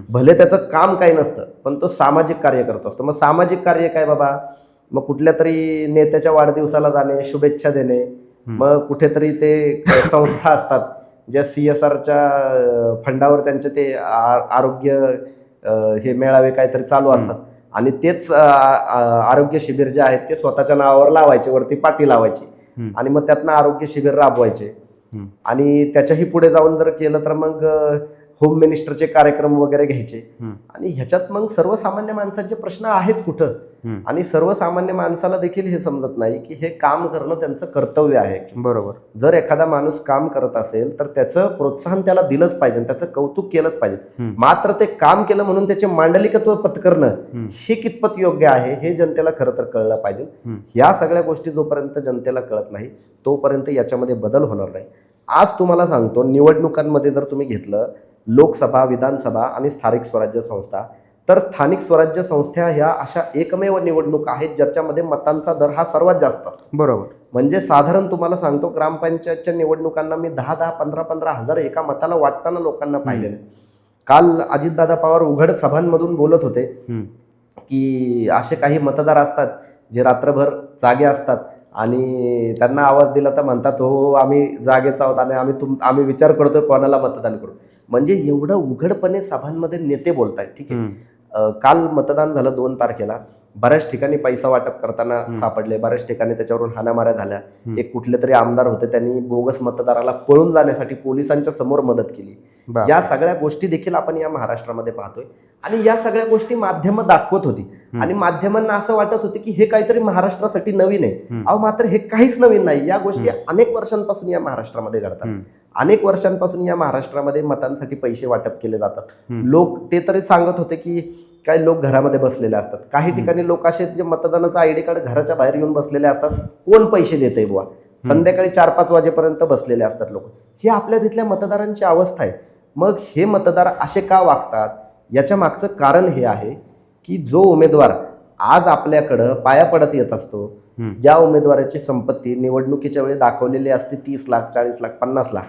भले त्याचं काम काही नसतं पण तो सामाजिक कार्य करत असतो. मग सामाजिक कार्य काय बाबा? मग कुठल्या तरी नेत्याच्या वाढदिवसाला जाणे, शुभेच्छा देणे, मग कुठेतरी ते संस्था असतात ज्या CSRच्या फंडावर त्यांचे ते आरोग्य हे मेळावे काहीतरी चालू असतात आणि तेच आरोग्य शिबिर जे आहेत ते स्वतःच्या नावावर लावायचे, वरती पाटी लावायची आणि मग त्यातनं आरोग्य शिबिर राबवायचे. आणि त्याच्याही पुढे जाऊन जर केलं तर मग होम मिनिस्टरचे कार्यक्रम वगैरे घ्यायचे. आणि ह्याच्यात मग सर्वसामान्य माणसाचे प्रश्न आहेत कुठं? आणि सर्वसामान्य माणसाला देखील हे समजत नाही की हे काम करणं त्यांचं कर्तव्य आहे.
बरोबर.
जर एखादा माणूस काम करत असेल तर त्याचं प्रोत्साहन त्याला दिलंच पाहिजे, त्याचं कौतुक केलंच पाहिजे. मात्र ते काम केलं म्हणून त्याचे मांडलिकत्व पत्करणं हे कितपत योग्य आहे हे जनतेला खरं तर कळलं पाहिजे. या सगळ्या गोष्टी जोपर्यंत जनतेला कळत नाही तोपर्यंत याच्यामध्ये बदल होणार नाही. आज तुम्हाला सांगतो, निवडणुकांमध्ये जर तुम्ही घेतलं लोकसभा, विधानसभा आणि स्थानिक स्वराज्य संस्था, तर स्थानिक स्वराज्य संस्था ह्या अशा एकमेव निवडणूक आहेत ज्याच्यामध्ये मतांचा दर हा सर्वात जास्त असतो.
बरोबर.
म्हणजे साधारण तुम्हाला सांगतो, ग्रामपंचायतच्या निवडणुकांना मी 10-10, 15-15 हजार एका मताला वाटताना लोकांना पाहिलेलं. काल अजितदादा पवार उघड सभांमधून बोलत होते की असे काही मतदार असतात जे रात्रभर जागे असतात आणि त्यांना आवाज दिला तर म्हणतात हो आम्ही जागेच आहोत आणि आम्ही विचार करतोय कोणाला मतदान करू. म्हणजे एवढं उघडपणे सभांमध्ये नेते बोलतायत. ठीक आहे, काल मतदान झालं 2 तारखेला. बऱ्याच ठिकाणी पैसा वाटप करताना सापडले, बऱ्याच ठिकाणी त्याच्यावरून हाणामाऱ्या झाल्या. एक कुठले तरी आमदार होते, त्यांनी बोगस मतदाराला पळून जाण्यासाठी पोलिसांच्या समोर मदत केली. या सगळ्या गोष्टी देखील आपण या महाराष्ट्रामध्ये पाहतोय आणि या सगळ्या गोष्टी माध्यमं दाखवत होती आणि माध्यमांना असं वाटत होते की हे काहीतरी महाराष्ट्रासाठी नवीन आहे. मात्र हे काहीच नवीन नाही. या गोष्टी अनेक वर्षांपासून या महाराष्ट्रामध्ये घडतात. अनेक वर्षांपासून या महाराष्ट्रामध्ये मतांसाठी पैसे वाटप केले जातात. लोक ते तरी सांगत होते की काही लोक घरामध्ये बसलेले असतात, काही ठिकाणी लोक असे जे मतदानाचं आयडी कार्ड घराच्या बाहेर येऊन बसलेले असतात. कोण पैसे देतंय बुवा, संध्याकाळी 4-5 वाजेपर्यंत बसलेले असतात लोक. ही आपल्या तिथल्या मतदारांची अवस्था आहे. मग हे मतदार असे का वागतात, याच्या मागचं कारण हे आहे की जो उमेदवार आज आपल्याकडं पाया पडत येत असतो, ज्या उमेदवाराची संपत्ती निवडणुकीच्या वेळी दाखवलेली असते 30 लाख, 40 लाख, 50 लाख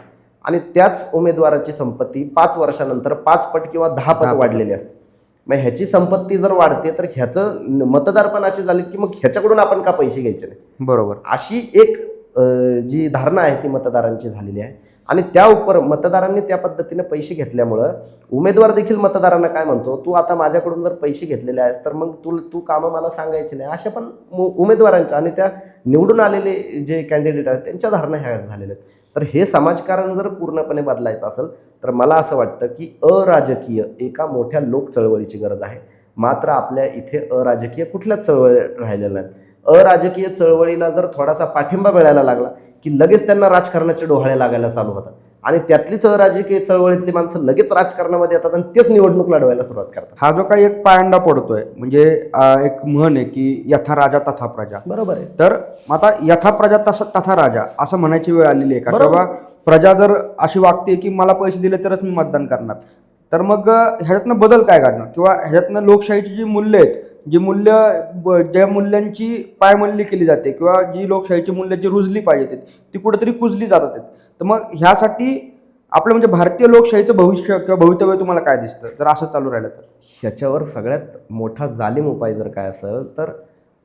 आणि त्याच उमेदवाराची संपत्ती 5 वर्षानंतर 5 पट किंवा 10 पट वाढलेली असते. मग ह्याची संपत्ती जर वाढते तर ह्याचं मतदार पण असे झाले की मग ह्याच्याकडून आपण का पैसे घ्यायचे नाही,
बरोबर,
अशी एक जी धारणा आहे ती मतदारांची झालेली आहे. आणि त्या उपर मतदारांनी त्या पद्धतीने पैसे घेतल्यामुळं उमेदवार देखील मतदारांना काय म्हणतो, तू आता माझ्याकडून जर पैसे घेतलेले आहेस तर मग तू कामं मला सांगायचे नाही, अशा पण उमेदवारांच्या आणि त्या निवडून आलेले जे कॅन्डिडेट आहेत त्यांच्या धारणा ह्या झालेल्या आहेत. तर हे समाजकारण जर पूर्णपणे बदलायचं असेल तर मला असं वाटतं की अराजकीय एका मोठ्या लोक चळवळीची गरज आहे. मात्र आपल्या इथे अराजकीय कुठल्याच चळवळी राहिलेल्या नाहीत. अराजकीय चळवळीला जर थोडासा पाठिंबा मिळायला लागला की लगेच त्यांना राजकारणाचे डोहाळे लागायला चालू होतात आणि त्यातलीच अराजकीय चळवळीतली माणसं लगेच राजकारणामध्ये येतात आणि तेच निवडणूक लढवायला सुरुवात करतात.
हा जो काही एक पायंडा पडतोय, म्हणजे एक म्हण आहे की यथा राजा तथा प्रजा.
बरोबर आहे.
तर आता यथा प्रजा तथा राजा असं म्हणायची वेळ आलेली आहे का? किंवा प्रजा जर अशी वागते की मला पैसे दिले तरच मी मतदान करणार, तर मग ह्याच्यातनं बदल काय काढणार? किंवा ह्याच्यातनं लोकशाहीची जी मूल्य आहेत, जी मूल्य ज्या मूल्यांची पायमल्ली केली जाते किंवा जी लोकशाहीची मूल्य जी रुजली पाहिजेत ती कुठेतरी कुजली जातात. तर मग ह्यासाठी आपलं म्हणजे भारतीय लोकशाहीचं भविष्य किंवा भवितव्य तुम्हाला काय दिसतं जर असं चालू राहिलं तर?
ह्याच्यावर सगळ्यात मोठा जालिम उपाय जर काय असेल तर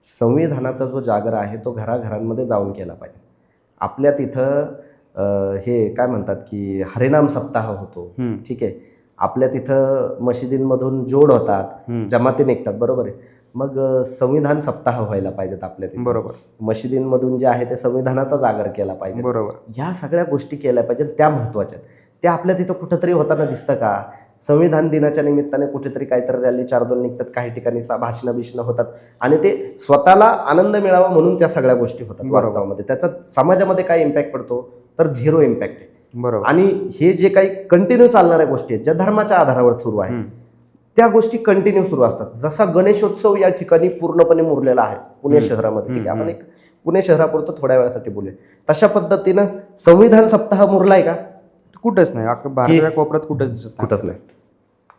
संविधानाचा जो जागर आहे तो घराघरांमध्ये जाऊन केला पाहिजे. आपल्या तिथं हे काय म्हणतात की हरिनाम सप्ताह होतो, ठीक आहे. आपल्या तिथं मशिदींमधून जोड होतात, जमाती निघतात, बरोबर आहे. मग संविधान सप्ताह व्हायला पाहिजेत आपल्या तिथे,
बरोबर.
मशिदींमधून जे आहे ते संविधानाचा जागर केला पाहिजे,
बरोबर.
ह्या सगळ्या गोष्टी केल्या पाहिजेत, त्या महत्त्वाच्या आहेत. त्या आपल्या तिथं कुठंतरी होताना दिसतं का? संविधान दिनाच्या निमित्ताने कुठेतरी काहीतरी रॅली 4-2 निघतात, काही ठिकाणी भाषणं होतात आणि ते स्वतःला आनंद मिळावा म्हणून त्या सगळ्या गोष्टी होतात. वास्तवामध्ये त्याचा समाजामध्ये काय इम्पॅक्ट पडतो तर 0 इम्पॅक्ट आहे.
बरोबर.
आणि हे जे काही कंटिन्यू चालणाऱ्या गोष्टी आहेत ज्या धर्माच्या आधारावर सुरू आहेत त्या गोष्टी कंटिन्यू सुरू असतात. जसा गणेशोत्सव या ठिकाणी पूर्णपणे मुरलेला आहे पुणे शहरामध्ये, ठीक आहे, आपण एक पुणे शहरापुरतं थोड्या वेळासाठी बोलूया. तशा पद्धतीनं संविधान सप्ताह मुरलाय का?
कुठंच नाही. भारताच्या कोपऱ्यात कुठंच
नाही.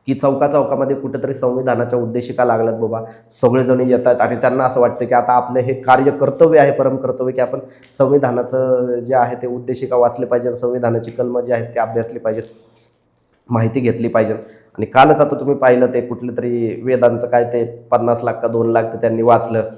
की चौकामध्ये कुठेतरी संविधानाच्या उद्देशिका लागल्यात बाबा, सगळेजण येतात आणि त्यांना असं वाटतं की आता आपलं हे कार्य कर्तव्य आहे, परमकर्तव्य, की आपण संविधानाचं जे आहे ते उद्देशिका वाचले पाहिजे, संविधानाची कलमं जी आहेत ते अभ्यासली पाहिजेत, माहिती घेतली पाहिजे. आणि कालच आता तुम्ही पाहिलं ते कुठलं तरी वेदांचं काय ते 50 लाख का 2 लाख ते त्यांनी वाचलं.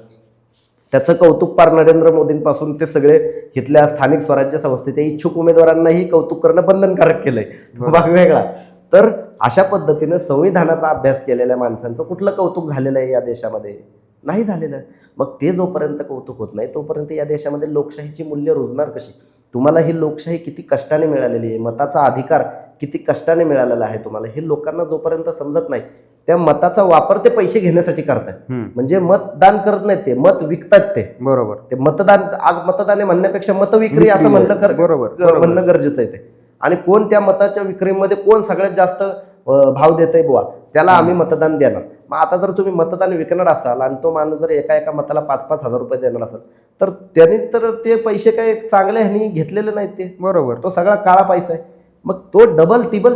त्याचं कौतुक पार नरेंद्र मोदींपासून ते सगळे इथल्या स्थानिक स्वराज्य संस्थेच्या इच्छुक उमेदवारांनाही कौतुक करणं बंधनकारक केलंय, तो भाग वेगळा. तर अशा पद्धतीनं संविधानाचा अभ्यास केलेल्या माणसांचं कुठलं कौतुक झालेलं आहे या देशामध्ये? नाही झालेलं. मग ते जोपर्यंत कौतुक होत नाही तोपर्यंत या देशामध्ये लोकशाहीची मूल्य रुजणार कशी? तुम्हाला ही लोकशाही किती कष्टाने मिळालेली आहे, मताचा अधिकार किती कष्टाने मिळालेला आहे तुम्हाला, हे लोकांना जोपर्यंत समजत नाही त्या मताचा वापर ते पैसे घेण्यासाठी करतात. म्हणजे मतदान करत नाहीत, ते मत विकतात. ते बरोबर, ते मतदान आज मतदान आहे म्हणण्यापेक्षा मतविक्री असं म्हणणं गरजेचं आहे ते. आणि कोण त्या मताच्या विक्रीमध्ये कोण सगळ्यात जास्त भाव देतंय बुवा त्याला आम्ही मतदान देणार. मग आता जर तुम्ही मतदान विकणार असाल आणि तो माणूस जर एका मताला 5-5 हजार रुपये देणार असेल तर त्यांनी तर ते पैसे काही चांगल्या ह्यानी घेतलेले नाहीत, ते बरोबर, तो सगळा काळा पैसा आहे. मग तो डबल टिबल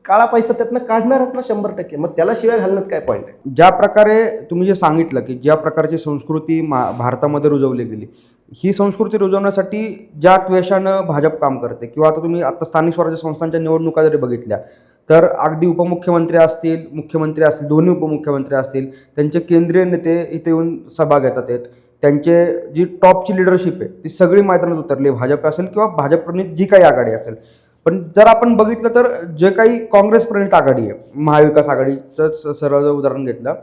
काळा पैसा त्यातनं काढणारच ना 100%. मग त्याला शिवाय घालण्यात काय पॉईंट आहे?
ज्या प्रकारे तुम्ही जे सांगितलं की ज्या प्रकारची संस्कृती भारतामध्ये रुजवली गेली, ही संस्कृती रुजवण्यासाठी ज्या त्वेषानं भाजप काम करते, किंवा आता तुम्ही आता स्थानिक स्वराज्य संस्थांच्या निवडणुका जरी बघितल्या तर अगदी उपमुख्यमंत्री असतील, मुख्यमंत्री असतील, दोन्ही उपमुख्यमंत्री असतील, त्यांचे केंद्रीय नेते इथे येऊन सभा घेतात आहेत. त्यांचे जी टॉपची लिडरशिप आहे ती सगळी मैदानात उतरली, भाजप असेल किंवा भाजप-प्रणित जी काही आघाडी असेल. पण जर आपण बघितलं तर जे काही काँग्रेस प्रणित आघाडी आहे, महाविकास आघाडीचं सरळ जर उदाहरण घेतलं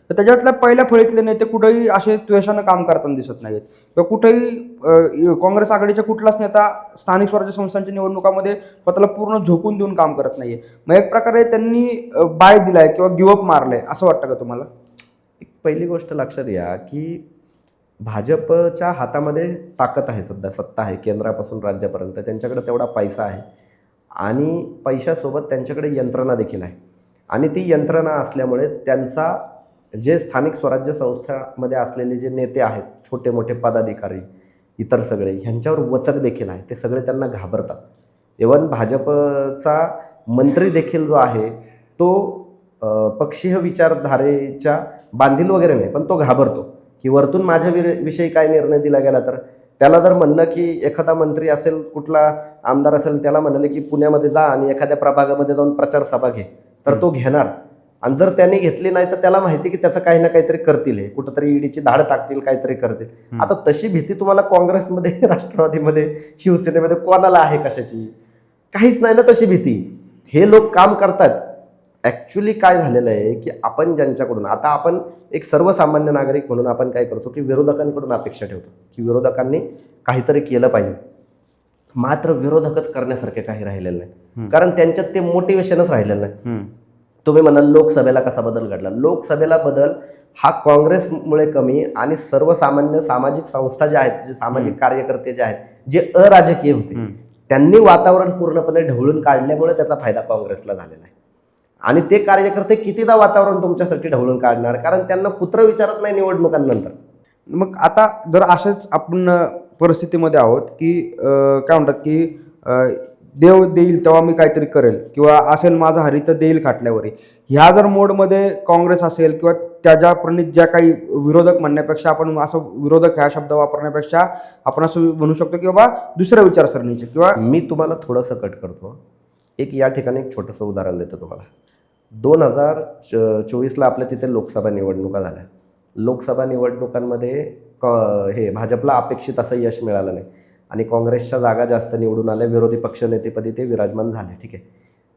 तर त्याच्यातल्या पहिल्या फळीतले नेते कुठेही असे द्वेषानं काम करताना दिसत नाहीत किंवा कुठेही काँग्रेस आघाडीचा कुठलाच नेता स्थानिक स्वराज्य संस्थांच्या निवडणुकामध्ये स्वतःला पूर्ण झोकून देऊन काम करत नाहीये. मग एक प्रकारे त्यांनी बाय दिलाय किंवा गिवअप मारलंय असं वाटतं का तुम्हाला?
एक पहिली गोष्ट लक्षात घ्या की भाजपच्या हातामध्ये ताकद आहे, सध्या सत्ता आहे केंद्रापासून राज्यापर्यंत. त्यांच्याकडे तेवढा पैसा आहे आणि पैशासोबत त्यांच्याकडे यंत्रणा देखील आहे. आणि ती यंत्रणा असल्यामुळे त्यांचा जे स्थानिक स्वराज्य संस्थांमध्ये असलेले जे नेते आहेत, छोटे मोठे पदाधिकारी, इतर सगळे, ह्यांच्यावर वचक देखील आहे. ते सगळे त्यांना घाबरतात. इव्हन भाजपचा मंत्री देखील जो आहे तो पक्षीय विचारधारेच्या बांधील वगैरे नाही, पण तो घाबरतो की वरतून माझ्या विषयी काय निर्णय दिला गेला तर. त्याला जर म्हणलं की एखादा मंत्री असेल, कुठला आमदार असेल, त्याला म्हणाले की पुण्यामध्ये जा आणि एखाद्या प्रभागामध्ये जाऊन प्रचार सभा घे, तर तो घेणार. आणि जर त्यांनी घेतली नाही तर त्याला माहिती की त्याचं काही ना काहीतरी करतील, हे कुठंतरी ईडीची धाड टाकतील, काहीतरी करतील. आता तशी भीती तुम्हाला काँग्रेसमध्ये, राष्ट्रवादीमध्ये, शिवसेनेमध्ये कोणाला आहे कशाची? काहीच नाही ना तशी भीती. हे लोक काम करतात. ॲक्च्युली काय झालेलं आहे की आपण ज्यांच्याकडून, आता आपण एक सर्वसामान्य नागरिक म्हणून आपण काय करतो की विरोधकांकडून अपेक्षा ठेवतो की विरोधकांनी काहीतरी केलं पाहिजे. मात्र विरोधकच करण्यासारखे काही राहिलेलं नाही, कारण त्यांच्यात ते मोटिवेशनच राहिलेलं नाही. तुम्ही म्हणाल लोकसभेला कसा बदल घडला? लोकसभेला बदल हा काँग्रेसमुळे कमी आणि सर्वसामान्य सामाजिक संस्था ज्या आहेत, जे सामाजिक कार्यकर्ते जे आहेत, जे अराजकीय होते, त्यांनी वातावरण पूर्णपणे ढवळून काढल्यामुळे त्याचा फायदा काँग्रेसला झालेला आहे. आणि ते कार्यकर्ते कितीदा वातावरण तुमच्यासाठी ढवळून काढणार, कारण त्यांना पुत्र विचारत नाही निवडणुकांनंतर.
मग आता जर अशाच आपण परिस्थितीमध्ये आहोत की काय म्हणतात की देव देईल तेव्हा मी काहीतरी करेल किंवा असेल माझा हरी तर देईल खाटल्यावरी, ह्या जर मोडमध्ये काँग्रेस असेल किंवा त्याच्या प्रणित ज्या काही विरोधक म्हणण्यापेक्षा, आपण असं विरोधक हा शब्द वापरण्यापेक्षा आपण असं म्हणू शकतो की बाबा दुसऱ्या विचारसरणीचे, किंवा
मी तुम्हाला थोडंसं कट करतो. एक या ठिकाणी एक छोटंसं उदाहरण देतो तुम्हाला. 2024ला आपल्या तिथे लोकसभा निवडणुका झाल्या. लोकसभा निवडणुकांमध्ये हे भाजपला अपेक्षित असं यश मिळालं नाही आणि काँग्रेसच्या जागा जास्त निवडून आल्या. विरोधी पक्षनेतेपदी ते विराजमान झाले. ठीक आहे.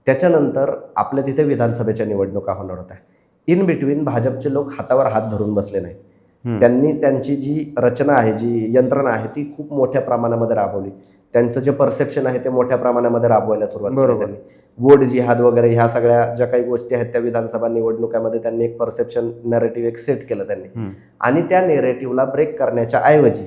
त्याच्यानंतर आपल्या तिथे विधानसभेच्या निवडणुका होणार होत्या. इन बिटवीन भाजपचे लोक हातावर हात धरून बसले नाहीत. त्यांनी त्यांची जी रचना आहे, जी यंत्रणा आहे, ती खूप मोठ्या प्रमाणामध्ये राबवली. त्यांचं जे परसेप्शन आहे ते मोठ्या प्रमाणामध्ये राबवायला सुरुवात केली त्यांनी. वोट जिहाद वगैरे ह्या सगळ्या ज्या काही गोष्टी आहेत त्या विधानसभा निवडणुकामध्ये त्यांनी एक परसेप्शन नॅरेटिव्ह एक सेट केलं त्यांनी. आणि त्या नेरेटिव्हला ब्रेक करण्याच्या ऐवजी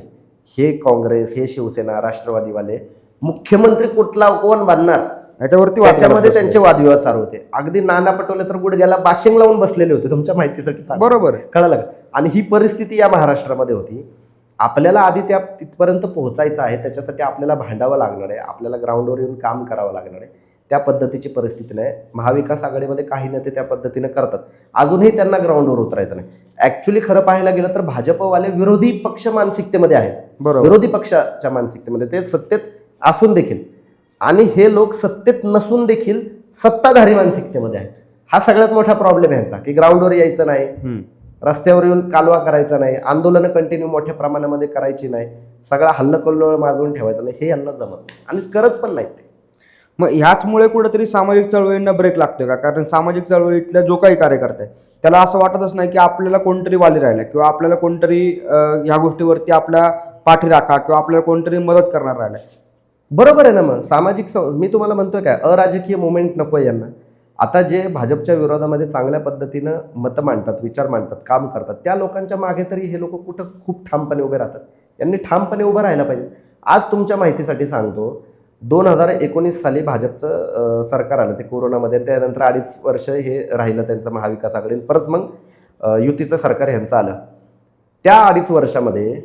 हे काँग्रेस, हे शिवसेना, राष्ट्रवादीवाले मुख्यमंत्री कोण बांधणार त्याच्यामध्ये त्यांचे वादविवाद चालू होते. अगदी नाना पटोले तर गुडघ्याला बाशिंग लावून बसलेले होते, तुमच्या माहितीसाठी सांगतो.
बरोबर,
कळलं का? आणि ही परिस्थिती या महाराष्ट्रामध्ये होती. आपल्याला आधी तिथपर्यंत पोहोचायचं आहे, त्याच्यासाठी आपल्याला भांडावं लागणार आहे, आपल्याला ग्राउंडवर येऊन काम करावं लागणार आहे. त्या पद्धतीची परिस्थिती नाही. महाविकास आघाडीमध्ये काही नेते त्या पद्धतीने करतात. अजूनही त्यांना ग्राउंडवर उतरायचं नाही. ऍक्च्युली खरं पाहायला गेलं तर भाजपवाले विरोधी पक्ष मानसिकतेमध्ये आहेत. विरोधी पक्षाच्या मानसिकतेमध्ये ते सत्तेत असून देखील, आणि हे लोक सत्तेत नसून देखील सत्ताधारी मानसिकतेमध्ये आहेत. हा सगळ्यात मोठा प्रॉब्लेम आहे यांचा, की ग्राउंडवर यायचं नाही, रस्त्यावर येऊन कालवा करायचा नाही, आंदोलनं कंटिन्यू मोठ्या प्रमाणामध्ये करायची नाही, सगळा हल्लकल्लोळ मागून ठेवायचा नाही. हे यांना जमत नाही आणि करत पण नाहीत ते.
मग ह्याचमुळे कुठेतरी सामाजिक चळवळींना ब्रेक लागतोय का? कारण सामाजिक चळवळीतल्या जो काही कार्यकर्ता आहे त्याला असं वाटतच नाही की आपल्याला कोणतरी वाली राहिला किंवा आपल्याला कोणतरी ह्या गोष्टीवरती आपल्या पाठी राखा किंवा आपल्याला कोणतरी मदत करणार राहिला.
बरोबर आहे ना. मग सामाजिक मी तुम्हाला म्हणतोय काय, अराजकीय मुवमेंट नको यांना. आता जे भाजपच्या विरोधामध्ये चांगल्या पद्धतीनं मतं मांडतात, विचार मांडतात, काम करतात, त्या लोकांच्या मागे तरी हे लोक कुठं खूप ठामपणे उभे राहतात. यांनी ठामपणे उभं राहायला पाहिजे. आज तुमच्या माहितीसाठी सांगतो, 2019 साली भाजपचं सरकार आलं ते कोरोनामध्ये, त्यानंतर 2.5 वर्ष हे राहिलं त्यांचं महाविकास आघाडी, परत मग युतीचं सरकार ह्यांचं आलं. त्या 2.5 वर्षामध्ये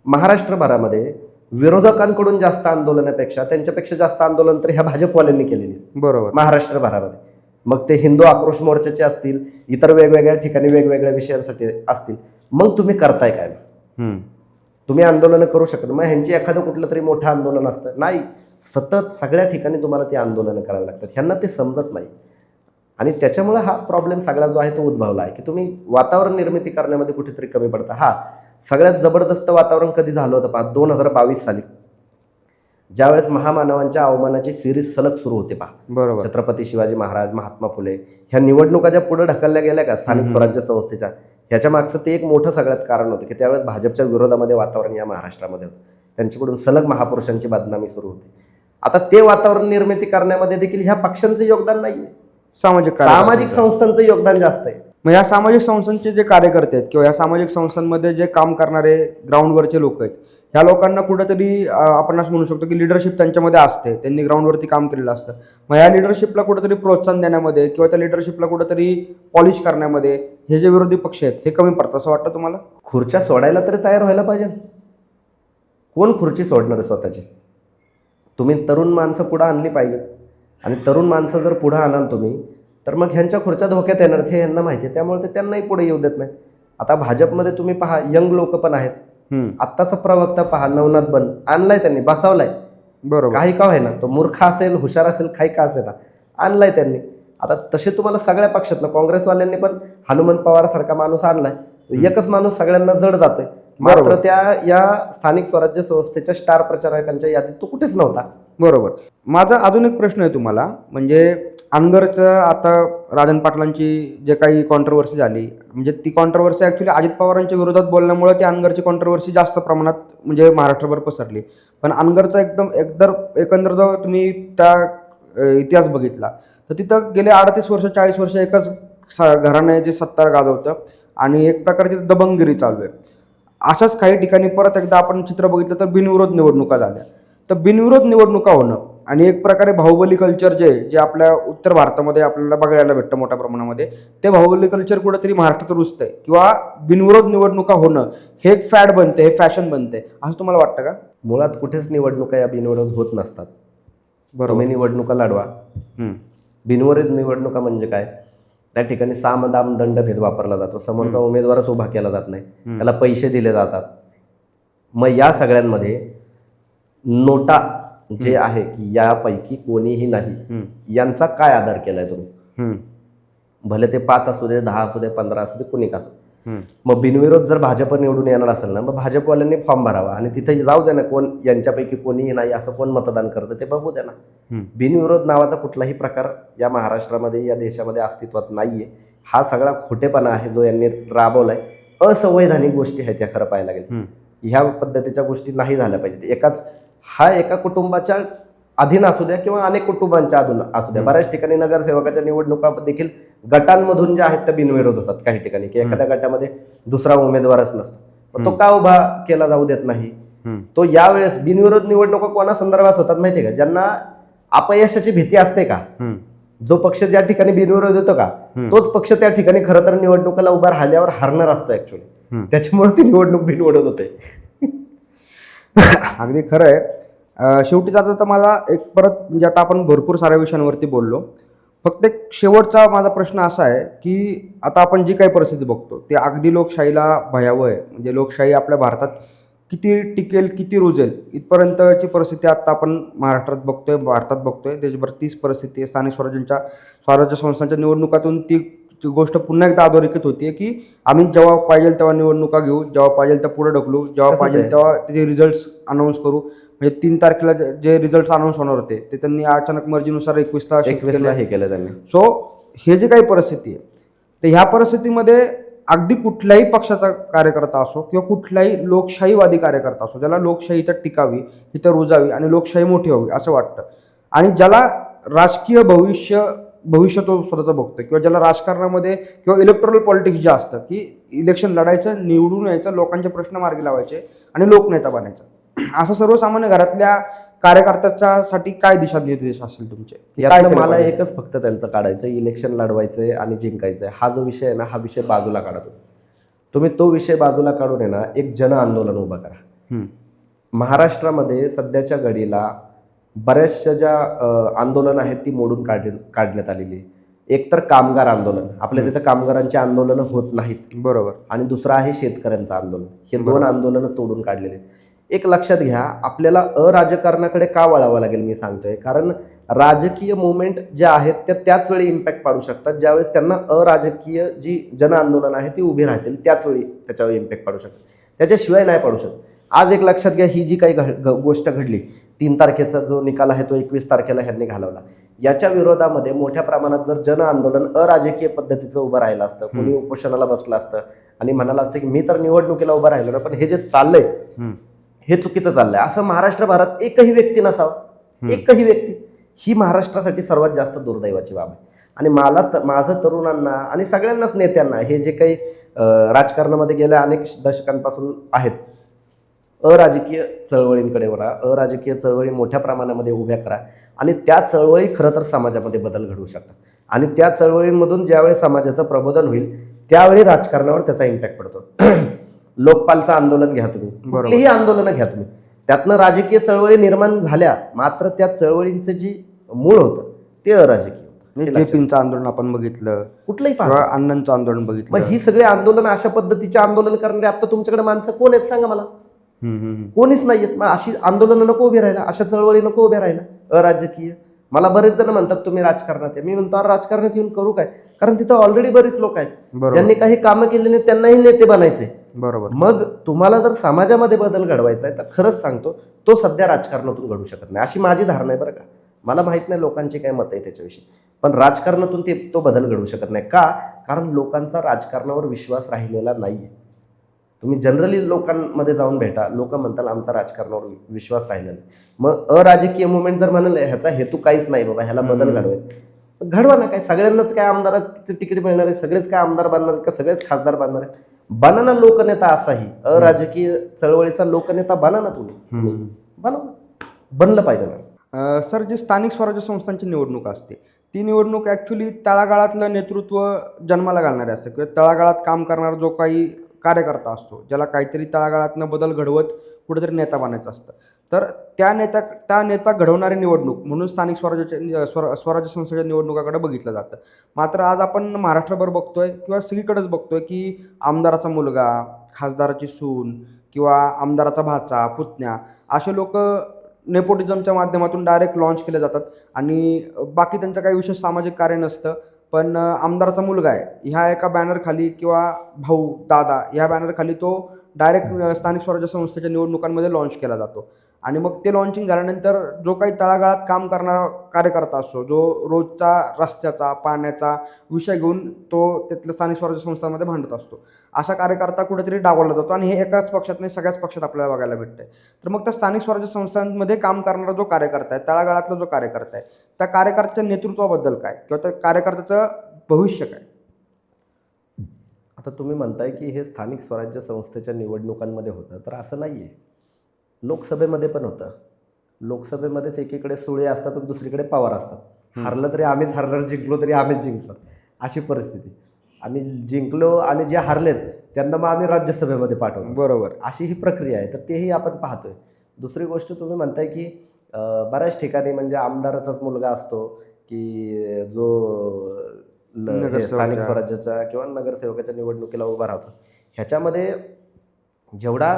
महाराष्ट्रभरामध्ये विरोधकांकडून जास्त आंदोलनापेक्षा त्यांच्यापेक्षा जास्त आंदोलन तर ह्या भाजपवाल्यांनी केलेली.
बरोबर.
महाराष्ट्रभरामध्ये मग ते हिंदू आक्रोश मोर्चाचे असतील, इतर वेगवेगळ्या ठिकाणी वेगवेगळ्या विषयांसाठी असतील. मग तुम्ही करताय काय? तुम्ही आंदोलनं करू शकता. मग ह्यांची एखादं कुठलं तरी मोठं आंदोलन असतं नाही, सतत सगळ्या ठिकाणी तुम्हाला ती आंदोलनं करावी लागतात. ह्यांना ते समजत नाही आणि त्याच्यामुळे हा प्रॉब्लेम सगळा जो आहे तो उद्भवला आहे की तुम्ही वातावरण निर्मिती करण्यामध्ये कुठेतरी कमी पडता. हा सगळ्यात जबरदस्त वातावरण कधी झालं होतं पहा, 2022 साली. ज्यावेळेस महामानवांच्या अवमानाची सिरीज सलग सुरू होते पहा,
बरोबर.
छत्रपती शिवाजी महाराज, महात्मा फुले, ह्या निवडणुका ज्या पुढे ढकलल्या गेल्या का स्थानिक स्वराज्य संस्थेच्या, ह्याच्या मागचं ते एक मोठं सगळ्यात कारण होतं की त्यावेळेस भाजपच्या विरोधामध्ये वातावरण या महाराष्ट्रामध्ये होतं. त्यांच्याकडून सलग महापुरुषांची बदनामी सुरू होती. आता ते वातावरण निर्मिती करण्यामध्ये देखील ह्या पक्षांचं योगदान नाहीये, सामाजिक संस्थांचं योगदान जास्त आहे.
मग या सामाजिक संस्थांचे जे कार्यकर्ते आहेत किंवा या सामाजिक संस्थांमध्ये जे काम करणारे ग्राउंडवरचे लोक आहेत, ह्या लोकांना कुठेतरी आपण असं म्हणू शकतो की लिडरशिप त्यांच्यामध्ये असते, त्यांनी ग्राउंडवरती काम केलेलं असतं. मग या लिडरशिपला कुठेतरी प्रोत्साहन देण्यामध्ये किंवा त्या लिडरशिपला कुठेतरी पॉलिश करण्यामध्ये हे जे विरोधी पक्ष आहेत हे कमी पडतात असं वाटतं तुम्हाला?
खुर्च्या सोडायला तरी तयार व्हायला पाहिजे. कोण खुर्ची सोडणार आहे स्वतःची? तुम्ही तरुण माणसं पुढं आणली पाहिजेत, आणि तरुण माणसं जर पुढं आणाल तुम्ही तर मग ह्यांच्या खुर्च्या धोक्यात येणार हे ह्यांना माहिती आहे, त्यामुळे ते त्यांनाही पुढे येऊ देत नाहीत. आता भाजपमध्ये तुम्ही पहा, यंग लोक पण आहेत. आत्ताचा प्रवक्ता पहा, नवनाथ बन आणलाय त्यांनी, बसावलाय.
बरोबर.
काही का होईना, तो मूर्ख असेल, हुशार असेल, काही का असेल, आणलाय त्यांनी. आता तसे तुम्हाला सगळ्या पक्षातनं काँग्रेसवाल्यांनी पण हनुमंत पवार सारखा माणूस आणलाय. तो एकच माणूस सगळ्यांना जड जातोय, मात्र त्या या स्थानिक स्वराज्य संस्थेच्या स्टार प्रचारकांच्या यादीत तो कुठेच नव्हता.
बरोबर. माझा अजून एक प्रश्न आहे तुम्हाला, म्हणजे अनगरचं आता राजन पाटलांची जे काही कॉन्ट्रोवर्सी झाली, म्हणजे ती कॉन्ट्रोवर्सी ॲक्च्युली अजित पवारांच्या विरोधात बोलल्यामुळे ती अनगरची कॉन्ट्रोवर्सी जास्त प्रमाणात म्हणजे महाराष्ट्रभर पसरली. पण अनगरचा एकंदर जो तुम्ही त्या इतिहास बघितला तर तिथं गेले 38 वर्ष 40 वर्ष एकच घराणे जे सत्ता गाजवतं आणि एक प्रकारची दबंगगिरी चालू आहे. अशाच काही ठिकाणी परत एकदा आपण चित्र बघितलं तर बिनविरोध निवडणुका झाल्या. तर बिनविरोध निवडणुका होणं आणि एक प्रकारे बाहुबली कल्चर जे आपल्या उत्तर भारतामध्ये आपल्याला बघायला भेटतं मोठ्या प्रमाणामध्ये, ते बाहुबली कल्चर कुठेतरी महाराष्ट्रात रुजतंय किंवा बिनविरोध निवडणुका होणं हे एक फॅड बनते, हे फॅशन बनते, असं तुम्हाला वाटतं का?
मुळात कुठेच निवडणुका या बिनविरोध होत नसतात. तुम्ही निवडणुका लढवा. बिनविरोध निवडणुका म्हणजे काय? त्या ठिकाणी साम दाम दंडभेद वापरला जातो, समोरचा उमेदवारच उभा केला जात नाही, त्याला पैसे दिले जातात. मग या सगळ्यांमध्ये नोटा जे आहे की यापैकी कोणीही नाही, यांचा काय आदर केलाय तुम्ही? भले ते 5 असू दे, 10 असू दे, 15 असू दे, कोणी का असू. मग बिनविरोध जर भाजप निवडून येणार असेल ना, मग भाजपवाल्यांनी फॉर्म भरावा आणि तिथे जाऊ दे ना, कोण यांच्यापैकी कोणीही नाही असं कोण मतदान करतं ते बघू दे ना. बिनविरोध नावाचा कुठलाही प्रकार या महाराष्ट्रामध्ये, या देशामध्ये अस्तित्वात नाहीये. हा सगळा खोटेपणा आहे जो यांनी राबवलाय. असंवैधानिक गोष्टी आहेत या खरं पाहायला गेलं. ह्या पद्धतीच्या गोष्टी नाही झाल्या पाहिजेत. एका कुटुंबाच्या अधीन असू द्या किंवा अनेक कुटुंबांच्या अधीन असू द्या. बऱ्याच ठिकाणी नगरसेवकाच्या निवडणुका देखील गटांमधून ज्या आहेत त्या बिनविरोध होतात. काही ठिकाणी की एखाद्या गटामध्ये दुसरा उमेदवारच नसतो, तो का उभा केला जाऊ देत नाही. तो यावेळेस बिनविरोध निवडणुका कोणा संदर्भात होतात माहितीये का? ज्यांना अपयशाची भीती असते का, जो पक्ष ज्या ठिकाणी बिनविरोध होतो का, तोच पक्ष त्या ठिकाणी खरं तर निवडणुकीला उभा राहिल्यावर हारणार असतो ऍक्च्युअली. त्याच्यामुळे ती निवडणूक बिनविरोध होते.
अगदी खरं आहे. शेवटी जाता तर मला एक परत, म्हणजे आता आपण भरपूर साऱ्या विषयांवरती बोललो, फक्त एक शेवटचा माझा प्रश्न असा आहे की आता आपण जी काही परिस्थिती बघतो ते अगदी लोकशाहीला भयावह आहे. म्हणजे लोकशाही आपल्या भारतात किती टिकेल, किती रुजेल इथपर्यंतची परिस्थिती आता आपण महाराष्ट्रात बघतोय, भारतात बघतोय. देशभर तीच परिस्थिती आहे. स्थानिक स्वराज्य संस्थांच्या निवडणुकातून ती गोष्ट पुन्हा एकदा अधोरेखित होती की आम्ही जेव्हा पाहिजे तेव्हा निवडणुका घेऊ, जेव्हा पाहिजे त्या पुढे ढकलू, जेव्हा पाहिजे तेव्हा त्याचे रिझल्ट्स अनाऊन्स करू. म्हणजे 3 तारखेला जे रिझल्ट अनाऊन्स होणार होते ते त्यांनी अचानक मर्जीनुसार 21ला
हे केलं त्यांनी.
सो हे जे काही परिस्थिती आहे, तर ह्या परिस्थितीमध्ये अगदी कुठल्याही पक्षाचा कार्यकर्ता असो किंवा कुठलाही लोकशाहीवादी कार्यकर्ता असो, ज्याला लोकशाही इथं टिकावी, इथं रुजावी आणि लोकशाही मोठी व्हावी असं वाटतं, आणि ज्याला राजकीय भविष्य तो स्वतःचं बघतो, किंवा ज्याला राजकारणामध्ये किंवा इलेक्टोरल पॉलिटिक्स जे असतं की इलेक्शन लढायचं, निवडून यायचं, लोकांचे प्रश्न मार्गी लावायचे आणि लोकनेता बनायचं, असं सर्वसामान्य घरातल्या कार्यकर्त्यासाठी काय दिशा निर्देश असेल तुमचे?
मला एकच फक्त त्यांचं काढायचं, इलेक्शन लढवायचंय आणि जिंकायचंय. हा जो विषय आहे ना, हा विषय बाजूला काढा. तुम्ही तो विषय बाजूला काढून आहे ना, एक जन आंदोलन उभं करा. महाराष्ट्रामध्ये सध्याच्या घडीला बऱ्याचशा ज्या आंदोलन आहेत ती मोडून काढण्यात आलेली. एक तर कामगार आंदोलन, आपल्या तिथं कामगारांची आंदोलनं होत नाहीत, बरोबर, आणि दुसरं आहे शेतकऱ्यांचं आंदोलन. हे 2 आंदोलनं तोडून काढलेले आहेत. एक लक्षात घ्या, आपल्याला अराजकारणाकडे का वळावं लागेल मी सांगतोय, कारण राजकीय मुवमेंट ज्या आहेत त्या त्याच वेळी इम्पॅक्ट पाडू शकतात ज्यावेळेस त्यांना अराजकीय जी जन आंदोलन आहे ती उभी राहतील, त्याच वेळी त्याच्यावर इम्पॅक्ट पाडू शकतात, त्याच्याशिवाय नाही पाडू शकत. आज एक लक्षात घ्या, ही जी काही गोष्ट घडली, 3 तारखेचा जो निकाल आहे तो 21 तारखेला ह्यांनी घालवला, याच्या विरोधामध्ये मोठ्या प्रमाणात जर जन आंदोलन अराजकीय पद्धतीचं उभं राहिलं असतं, कोणी उपोषणाला बसलं असतं आणि म्हणालं असतं की मी तर निवडणुकीला उभं राहिलो ना, पण हे जे चाललंय हे चुकीचं चाललंय, असं महाराष्ट्रभरात एकही व्यक्ती नसावं, एकही व्यक्ती. ही महाराष्ट्रासाठी सर्वात जास्त दुर्दैवाची बाब आहे. आणि माझं तरुणांना आणि सगळ्यांनाच नेत्यांना, हे जे काही राजकारणामध्ये गेल्या अनेक दशकांपासून आहेत, अराजकीय चळवळींकडे वळा, अराजकीय चळवळी मोठ्या प्रमाणामध्ये उभ्या करा आणि त्या चळवळी खरं तर समाजामध्ये बदल घडवू शकतात. आणि त्या चळवळींमधून ज्यावेळी समाजाचं प्रबोधन होईल त्यावेळी राजकारणावर त्याचा इम्पॅक्ट पडतो. लोकपालचं आंदोलन घ्या तुम्ही, कुठलीही आंदोलनं घ्या तुम्ही, त्यातनं राजकीय चळवळी निर्माण झाल्या, मात्र त्या चळवळींचं जी मूळ होतं ते अराजकीय होतं.
जेपींचं आंदोलन आपण बघितलं,
कुठलंही
किंवा अण्णांचं आंदोलन बघितलं.
मग ही सगळी आंदोलन, अशा पद्धतीचे आंदोलन करणारे आता तुमच्याकडे माणसं कोण आहेत सांगा मला? कोणीच नाहीयेत. मग अशी आंदोलनं नको उभी राहायला, अशा चळवळी नको उभ्या राहायला अराजकीय. मला बरेच जण म्हणतात तुम्ही राजकारणात आहे, मी म्हणतो राजकारणात येऊन करू काय, कारण तिथं ऑलरेडी बरेच लोक आहेत ज्यांनी काही कामं केली नाही, त्यांनाही नेते बनायचे.
बरोबर.
मग तुम्हाला जर समाजामध्ये बदल घडवायचा आहे तर खरंच सांगतो तो सध्या राजकारणातून घडू शकत नाही, अशी माझी धारणा आहे बरं का. मला माहित नाही लोकांची काय मत आहे त्याच्याविषयी, पण राजकारणातून तो बदल घडवू शकत नाही. का? कारण लोकांचा राजकारणावर विश्वास राहिलेला नाहीये. तुम्ही जनरली लोकांमध्ये जाऊन भेटा, लोक म्हणतात आमचा राजकारणावर विश्वास राहिला नाही. मग अराजकीय मुवमेंट जर म्हणाले ह्याचा हेतू काहीच नाही बाबा, ह्याला बदल घडवायचा, घडवा ना. काय सगळ्यांनाच काय आमदाराचं तिकीट मिळणार आहे, सगळेच काय आमदार बनणार आहेत का, सगळेच खासदार बनणार आहेत? बना ना लोकनेता. असाही अराजकीय चळवळीचा लोकनेता बना ना तुम्ही, बनवा, बनलं पाहिजे ना.
सर, जी स्थानिक स्वराज्य संस्थांची निवडणूक असते, ती निवडणूक ॲक्च्युली तळागाळातलं नेतृत्व जन्माला घालणारे असते, किंवा तळागाळात काम करणारा जो काही कार्यकर्ता असतो, ज्याला काहीतरी तळागाळातनं बदल घडवत कुठेतरी नेता बनायचं असतं, तर त्या नेता घडवणारी निवडणूक म्हणून स्थानिक स्वराज्य संस्थेच्या निवडणुकाकडे बघितलं जातं. मात्र आज आपण महाराष्ट्रभर बघतोय किंवा सगळीकडेच बघतोय की आमदाराचा मुलगा, खासदाराची सून किंवा आमदाराचा भाचा, पुतण्या, असे लोक नेपोटिझमच्या माध्यमातून डायरेक्ट लॉन्च केले जातात आणि बाकी त्यांचं काही विशेष सामाजिक कार्य नसतं, पण आमदाराचा मुलगा आहे ह्या एका बॅनरखाली किंवा भाऊ, दादा ह्या बॅनरखाली तो डायरेक्ट स्थानिक स्वराज्य संस्थेच्या निवडणुकांमध्ये लॉन्च केला जातो. आणि मग ते लॉन्चिंग झाल्यानंतर जो काही तळागाळात काम करणारा कार्यकर्ता असतो, जो रोजचा रस्त्याचा, पाण्याचा विषय घेऊन तो तिथल्या स्थानिक स्वराज्य संस्थांमध्ये भांडत असतो, असा कार्यकर्ता कुठेतरी डावलला जातो. आणि हे एकाच पक्षात नाही, सगळ्याच पक्षात आपल्याला बघायला भेटतंय. तर मग त्या स्थानिक स्वराज्य संस्थांमध्ये काम करणारा जो कार्यकर्ता आहे, तळागाळातला जो कार्यकर्ता आहे, त्या कार्यकर्त्याच्या नेतृत्वाबद्दल काय, किंवा त्या कार्यकर्त्याचं भविष्य काय?
आता तुम्ही म्हणताय की हे स्थानिक स्वराज्य संस्थेच्या निवडणुकांमध्ये होतं, तर असं नाही आहे. लोकसभेमध्ये पण होतं. लोकसभेमध्येच एकीकडे सुळे असतात आणि दुसरीकडे पवार असतात. हारलं तरी आम्हीच हारणार, जिंकलो तरी आम्हीच जिंकणार, अशी परिस्थिती. आणि जिंकलो आणि जे हारलेत त्यांना मग आम्ही राज्यसभेमध्ये पाठवतो.
बरोबर.
अशी ही प्रक्रिया आहे. तर तेही आपण पाहतोय. दुसरी गोष्ट तुम्ही म्हणताय की बऱ्याच ठिकाणी म्हणजे आमदाराचाच मुलगा असतो की जो स्थानिक स्वराज्याच्या किंवा नगरसेवकाच्या निवडणुकीला उभा राहतो. ह्याच्यामध्ये जेवढा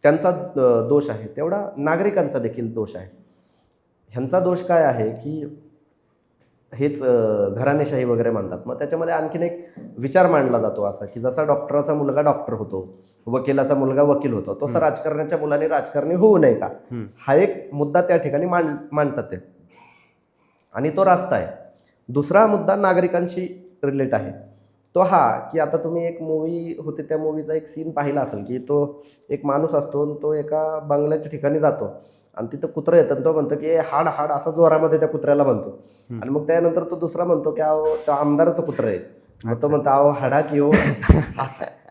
त्यांचा दोष आहे तेवढा नागरिकांचा देखील दोष आहे. ह्यांचा दोष काय आहे की हेच घराणेशाही वगैरे म्हणतात. मग त्याच्यामध्ये आणखीन एक विचार मांडला जातो असा की जसा डॉक्टराचा मुलगा डॉक्टर होतो, वकिलाचा मुलगा वकील होतो, तसं राजकारण्याच्या मुलाने राजकारणी होऊ नये का, हा एक मुद्दा त्या ठिकाणी मांडतात ते. आणि तो रास्ता आहे. दुसरा मुद्दा नागरिकांशी रिलेट आहे तो हा की आता तुम्ही एक मूवी होते, त्या मूवीचा एक सीन पाहिला असेल की तो एक माणूस असतो आणि तो एका बंगल्याच्या ठिकाणी जातो आणि तिथं कुत्रं येतं आणि तो म्हणतो की हाड हाड असं जोरामध्ये त्या कुत्र्याला म्हणतो. आणि मग त्यानंतर तो दुसरा म्हणतो की अहो तो आमदाराचं कुत्रं आहे. मग तो म्हणतो अहो हाडा की हो,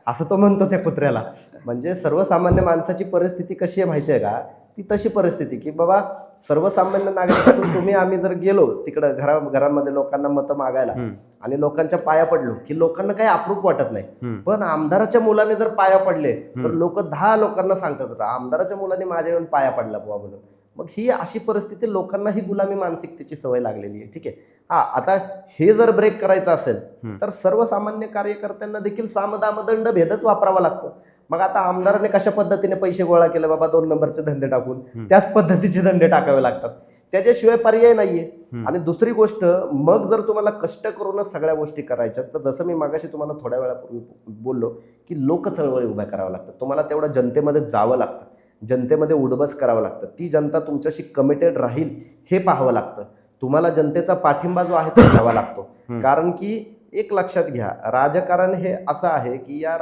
असं तो म्हणतो त्या कुत्र्याला. म्हणजे सर्वसामान्य माणसाची परिस्थिती कशी आहे माहिती आहे का, ती तशी परिस्थिती की बाबा सर्वसामान्य नागरिकातून तुम्ही आम्ही जर गेलो तिकडं घरामध्ये लोकांना मतं मागायला आणि लोकांच्या पाया पडलो की लोकांना काही अप्रूप वाटत नाही. पण आमदाराच्या मुलाने जर पाया पडले तर लोक 10 लोकांना सांगतात आमदाराच्या मुलाने माझ्या येऊन पाया पडला बुवा म्हणून. मग ही अशी परिस्थिती, लोकांना ही गुलामी मानसिकतेची सवय लागलेली आहे. ठीक आहे. आता हे जर ब्रेक करायचं असेल तर सर्वसामान्य कार्यकर्त्यांना देखील सामदामदंड भेदच वापरावा लागतो. मग आता आमदाराने कशा पद्धतीने पैसे गोळा केले बाबा 2 नंबरचे धंदे टाकून, त्याच पद्धतीचे धंदे टाकावे लागतात. त्याच्याशिवाय पर्याय नाहीये. आणि दुसरी गोष्ट, मग जर तुम्हाला कष्ट करूनच सगळ्या गोष्टी करायच्या, तर जसं मी मागाशी तुम्हाला थोड्या वेळापूर्वी बोललो की लोक चळवळी उभ्या कराव्या लागतात. तुम्हाला तेवढं जनतेमध्ये जावं लागतं, जनतेमध्ये उडबस करावं लागतं, ती जनता तुमच्याशी कमिटेड राहील हे पाहावं लागतं. तुम्हाला जनतेचा पाठिंबा जो आहे तो घ्यावा लागतो. कारण की एक लक्षात घ्या, राजकारण हे असं आहे की या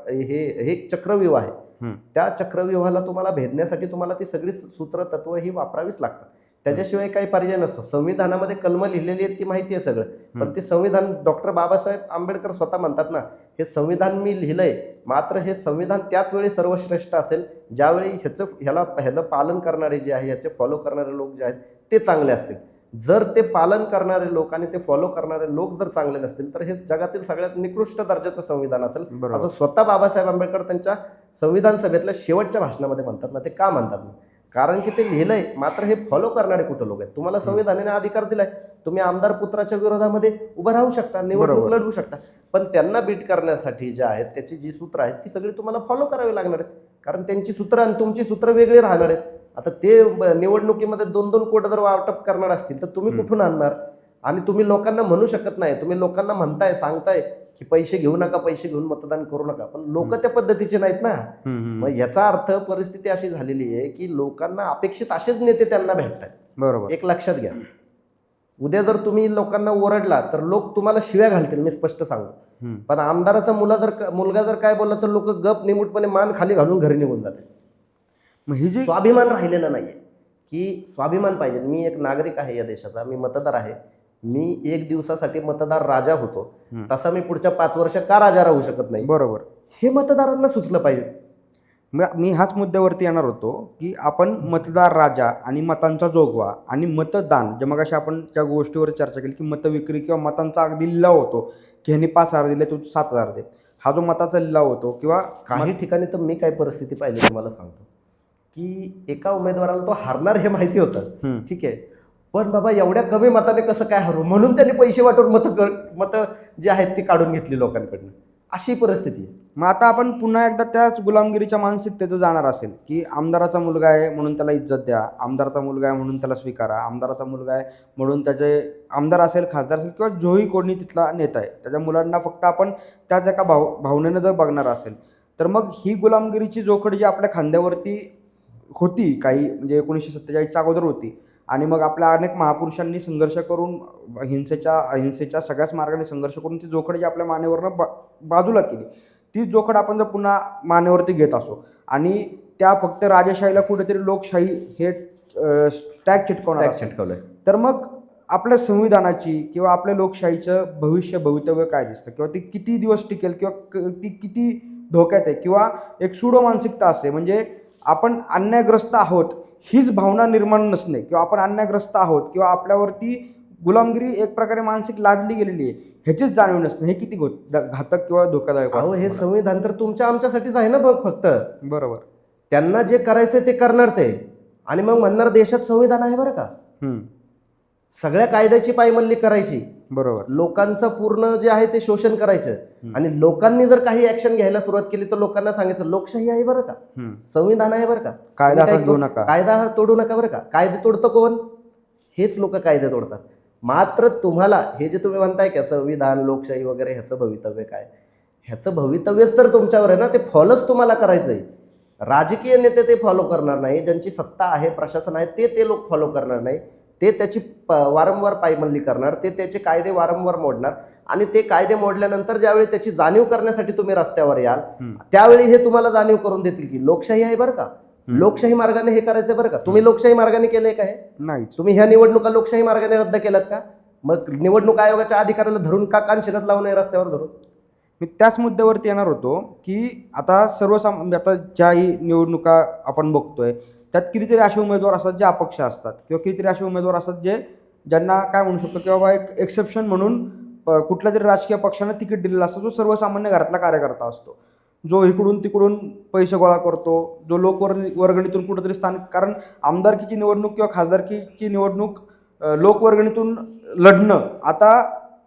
हे एक चक्रव्यूह आहे. त्या चक्रव्यूहाला तुम्हाला भेदण्यासाठी तुम्हाला ती सगळी सूत्र तत्व ही वापरावीच लागतात. त्याच्याशिवाय काही पर्याय नसतो. संविधानामध्ये कलमं लिहिलेली आहेत ती माहिती आहे सगळं, पण ते संविधान डॉक्टर बाबासाहेब आंबेडकर स्वतः म्हणतात ना, हे संविधान मी लिहिलंय, मात्र हे संविधान त्याच वेळी सर्वश्रेष्ठ असेल ज्यावेळी ह्याचं पालन करणारे जे आहे, ह्याचे फॉलो करणारे लोक जे आहेत ते चांगले असतील. जर ते पालन करणारे लोक आणि ते फॉलो करणारे लोक जर चांगले नसतील तर हे जगातील सगळ्यात निकृष्ट दर्जाचं संविधान असेल, असं स्वतः बाबासाहेब आंबेडकर त्यांच्या संविधान सभेतल्या शेवटच्या भाषणामध्ये म्हणतात ना. ते का म्हणतात ना, कारण की ते लिहिलंय, मात्र हे फॉलो करणारे कुठं लोक आहेत. तुम्हाला संविधानाने अधिकार दिलाय, तुम्ही आमदार पुत्राच्या विरोधामध्ये उभं राहू शकता, निवडणूक लढवू शकता, पण त्यांना बीट करण्यासाठी जे आहेत त्याची जी सूत्र आहेत ती सगळी तुम्हाला फॉलो करावी लागणार आहेत. कारण त्यांची सूत्र आणि तुमची सूत्र वेगळी राहणार आहेत. आता ते निवडणुकीमध्ये 2-2 कोटी जर वाटप करणार असतील तर तुम्ही कुठून आणणार? आणि तुम्ही लोकांना म्हणू शकत नाही, तुम्ही लोकांना म्हणताय, सांगताय की पैसे घेऊ नका, पैसे घेऊन मतदान करू नका, पण लोक त्या पद्धतीचे नाहीत ना. मग याचा अर्थ परिस्थिती अशी झालेली आहे की लोकांना अपेक्षित असेच नेते त्यांना भेटतात.
बरोबर.
एक लक्षात घ्या, उद्या जर तुम्ही लोकांना ओरडला तर लोक तुम्हाला शिव्या घालतील, मी स्पष्ट सांगतो. पण आमदाराचा मुलगा जर काय बोलला तर लोक गप निमूटपणे मान खाली घालून घरी निघून जाते. स्वाभिमान राहिलेला नाहीये की स्वाभिमान पाहिजे. मी एक नागरिक आहे या देशाचा, मी मतदार आहे, मी एक दिवसासाठी मतदार राजा होतो, तसा मी पुढच्या 5 वर्ष का राजा राहू शकत नाही?
बरोबर.
हे मतदारांना सुचलं पाहिजे.
मी हाच मुद्द्यावरती येणार होतो की आपण मतदार राजा आणि मतांचा जोगवा आणि मतदान, जे मग अशा आपण त्या गोष्टीवर चर्चा केली की मतविक्री किंवा मतांचा अगदी लिलाव होतो की ह्यांनी 5,000 दिले तू 7,000 दे, हा जो मताचा लिलाव होतो. किंवा
काही ठिकाणी तर मी काय परिस्थिती पाहिली तुम्हाला सांगतो की एका उमेदवाराला तो हारणार हे माहिती होतं, ठीक आहे, पण बाबा एवढ्या कमी मताने कसं काय हरू, म्हणून त्यांनी पैसे वाटून मतं जी आहेत ती काढून घेतली लोकांकडनं. अशी परिस्थिती आहे.
मग आता आपण पुन्हा एकदा त्याच गुलामगिरीच्या मानसिकतेत जाणार असेल की आमदाराचा मुलगा आहे म्हणून त्याला इज्जत द्या, आमदाराचा मुलगा आहे म्हणून त्याला स्वीकारा, आमदाराचा मुलगा आहे म्हणून त्याचे आमदार असेल, खासदार असेल किंवा जोही कोणी तिथला नेता आहे त्याच्या मुलांना फक्त आपण त्याच एका भावनेनं जर बघणार असेल तर मग ही गुलामगिरीची जोखड जी आपल्या खांद्यावरती होती काही म्हणजे 1947च्या अगोदर होती, आणि मग आपल्या अनेक महापुरुषांनी संघर्ष करून अहिंसेच्या सगळ्याच मार्गाने संघर्ष करून ती जोखड जी आपल्या मानेवरनं बाजूला केली, ती जोखड आपण जर पुन्हा मानेवरती घेत असो आणि त्या फक्त राजेशाहीला कुठेतरी लोकशाही हे टॅग चिटकवलं, तर मग आपल्या संविधानाची किंवा आपल्या लोकशाहीचं भवितव्य काय दिसतं, किंवा ती किती दिवस टिकेल, किंवा ती किती धोक्यात आहे, किंवा एक सुडो मानसिकता असते म्हणजे आपण अन्यायग्रस्त आहोत हीच भावना निर्माण नसणे, किंवा आपण अन्यायग्रस्त आहोत किंवा आपल्यावरती गुलामगिरी एक प्रकारे मानसिक लादली गेलेली आहे ह्याचीच जाणीव नसणे, हे किती घातक किंवा धोकादायक आहे.
हे संविधान तर तुमच्या आमच्यासाठीच आहे ना फक्त.
बरोबर.
त्यांना जे करायचंय ते करणार ते, आणि मग म्हणणार देशात संविधान आहे बरं का. सगळ्या कायद्याची पायमल्ली करायची,
बरोबर,
लोकांचं पूर्ण जे आहे ते शोषण करायचं, आणि लोकांनी जर काही ऍक्शन घ्यायला सुरुवात केली तर लोकांना सांगायचं लोकशाही आहे बरं का, संविधान आहे बरं का,
कायदा तोडू नका,
कायदा तोडू नका बरं का. कायदे तोडतं कोण? हेच लोक कायदे तोडतात. मात्र तुम्हाला हे जे तुम्ही म्हणताय की संविधान, लोकशाही वगैरे ह्याचं भवितव्य काय, ह्याचं भवितव्यच तर तुमच्यावर आहे ना, ते फॉलोच तुम्हाला करायचंय. राजकीय नेते ते फॉलो करणार नाही, ज्यांची सत्ता आहे, प्रशासन आहे, ते लोक फॉलो करणार नाही, ते त्याची वारंवार पायमल्ली करणार, ते त्याचे कायदे वारंवार मोडणार, आणि ते कायदे मोडल्यानंतर ज्यावेळी त्याची जाणीव करण्यासाठी तुम्ही रस्त्यावर याल त्यावेळी हे तुम्हाला जाणीव करून देतील की लोकशाही आहे बरं का, लोकशाही मार्गाने हे करायचं बरं का. तुम्ही लोकशाही मार्गाने केलंय का? हे
नाही.
तुम्ही ह्या निवडणुका लोकशाही मार्गाने रद्द केल्यात का? मग निवडणूक आयोगाच्या अधिकाऱ्याला धरून का कानशिरत लावू नये रस्त्यावर धरून?
मी त्याच मुद्द्यावरती येणार होतो की आता आता ज्याही निवडणुका आपण बघतोय त्यात कितीतरी असे उमेदवार असतात जे अपक्ष असतात, किंवा कितीतरी असे उमेदवार असतात ज्यांना काय म्हणू शकतो की बाबा एक एक्सेप्शन म्हणून कुठल्या तरी राजकीय पक्षानं तिकीट दिलेलं असतं, जो सर्वसामान्य घरातला कार्यकर्ता असतो, जो इकडून तिकडून पैसे गोळा करतो, जो लोकवर्गणीतून कुठेतरी स्थानिक, कारण आमदारकीची निवडणूक किंवा खासदारकीची निवडणूक लोकवर्गणीतून लढणं आता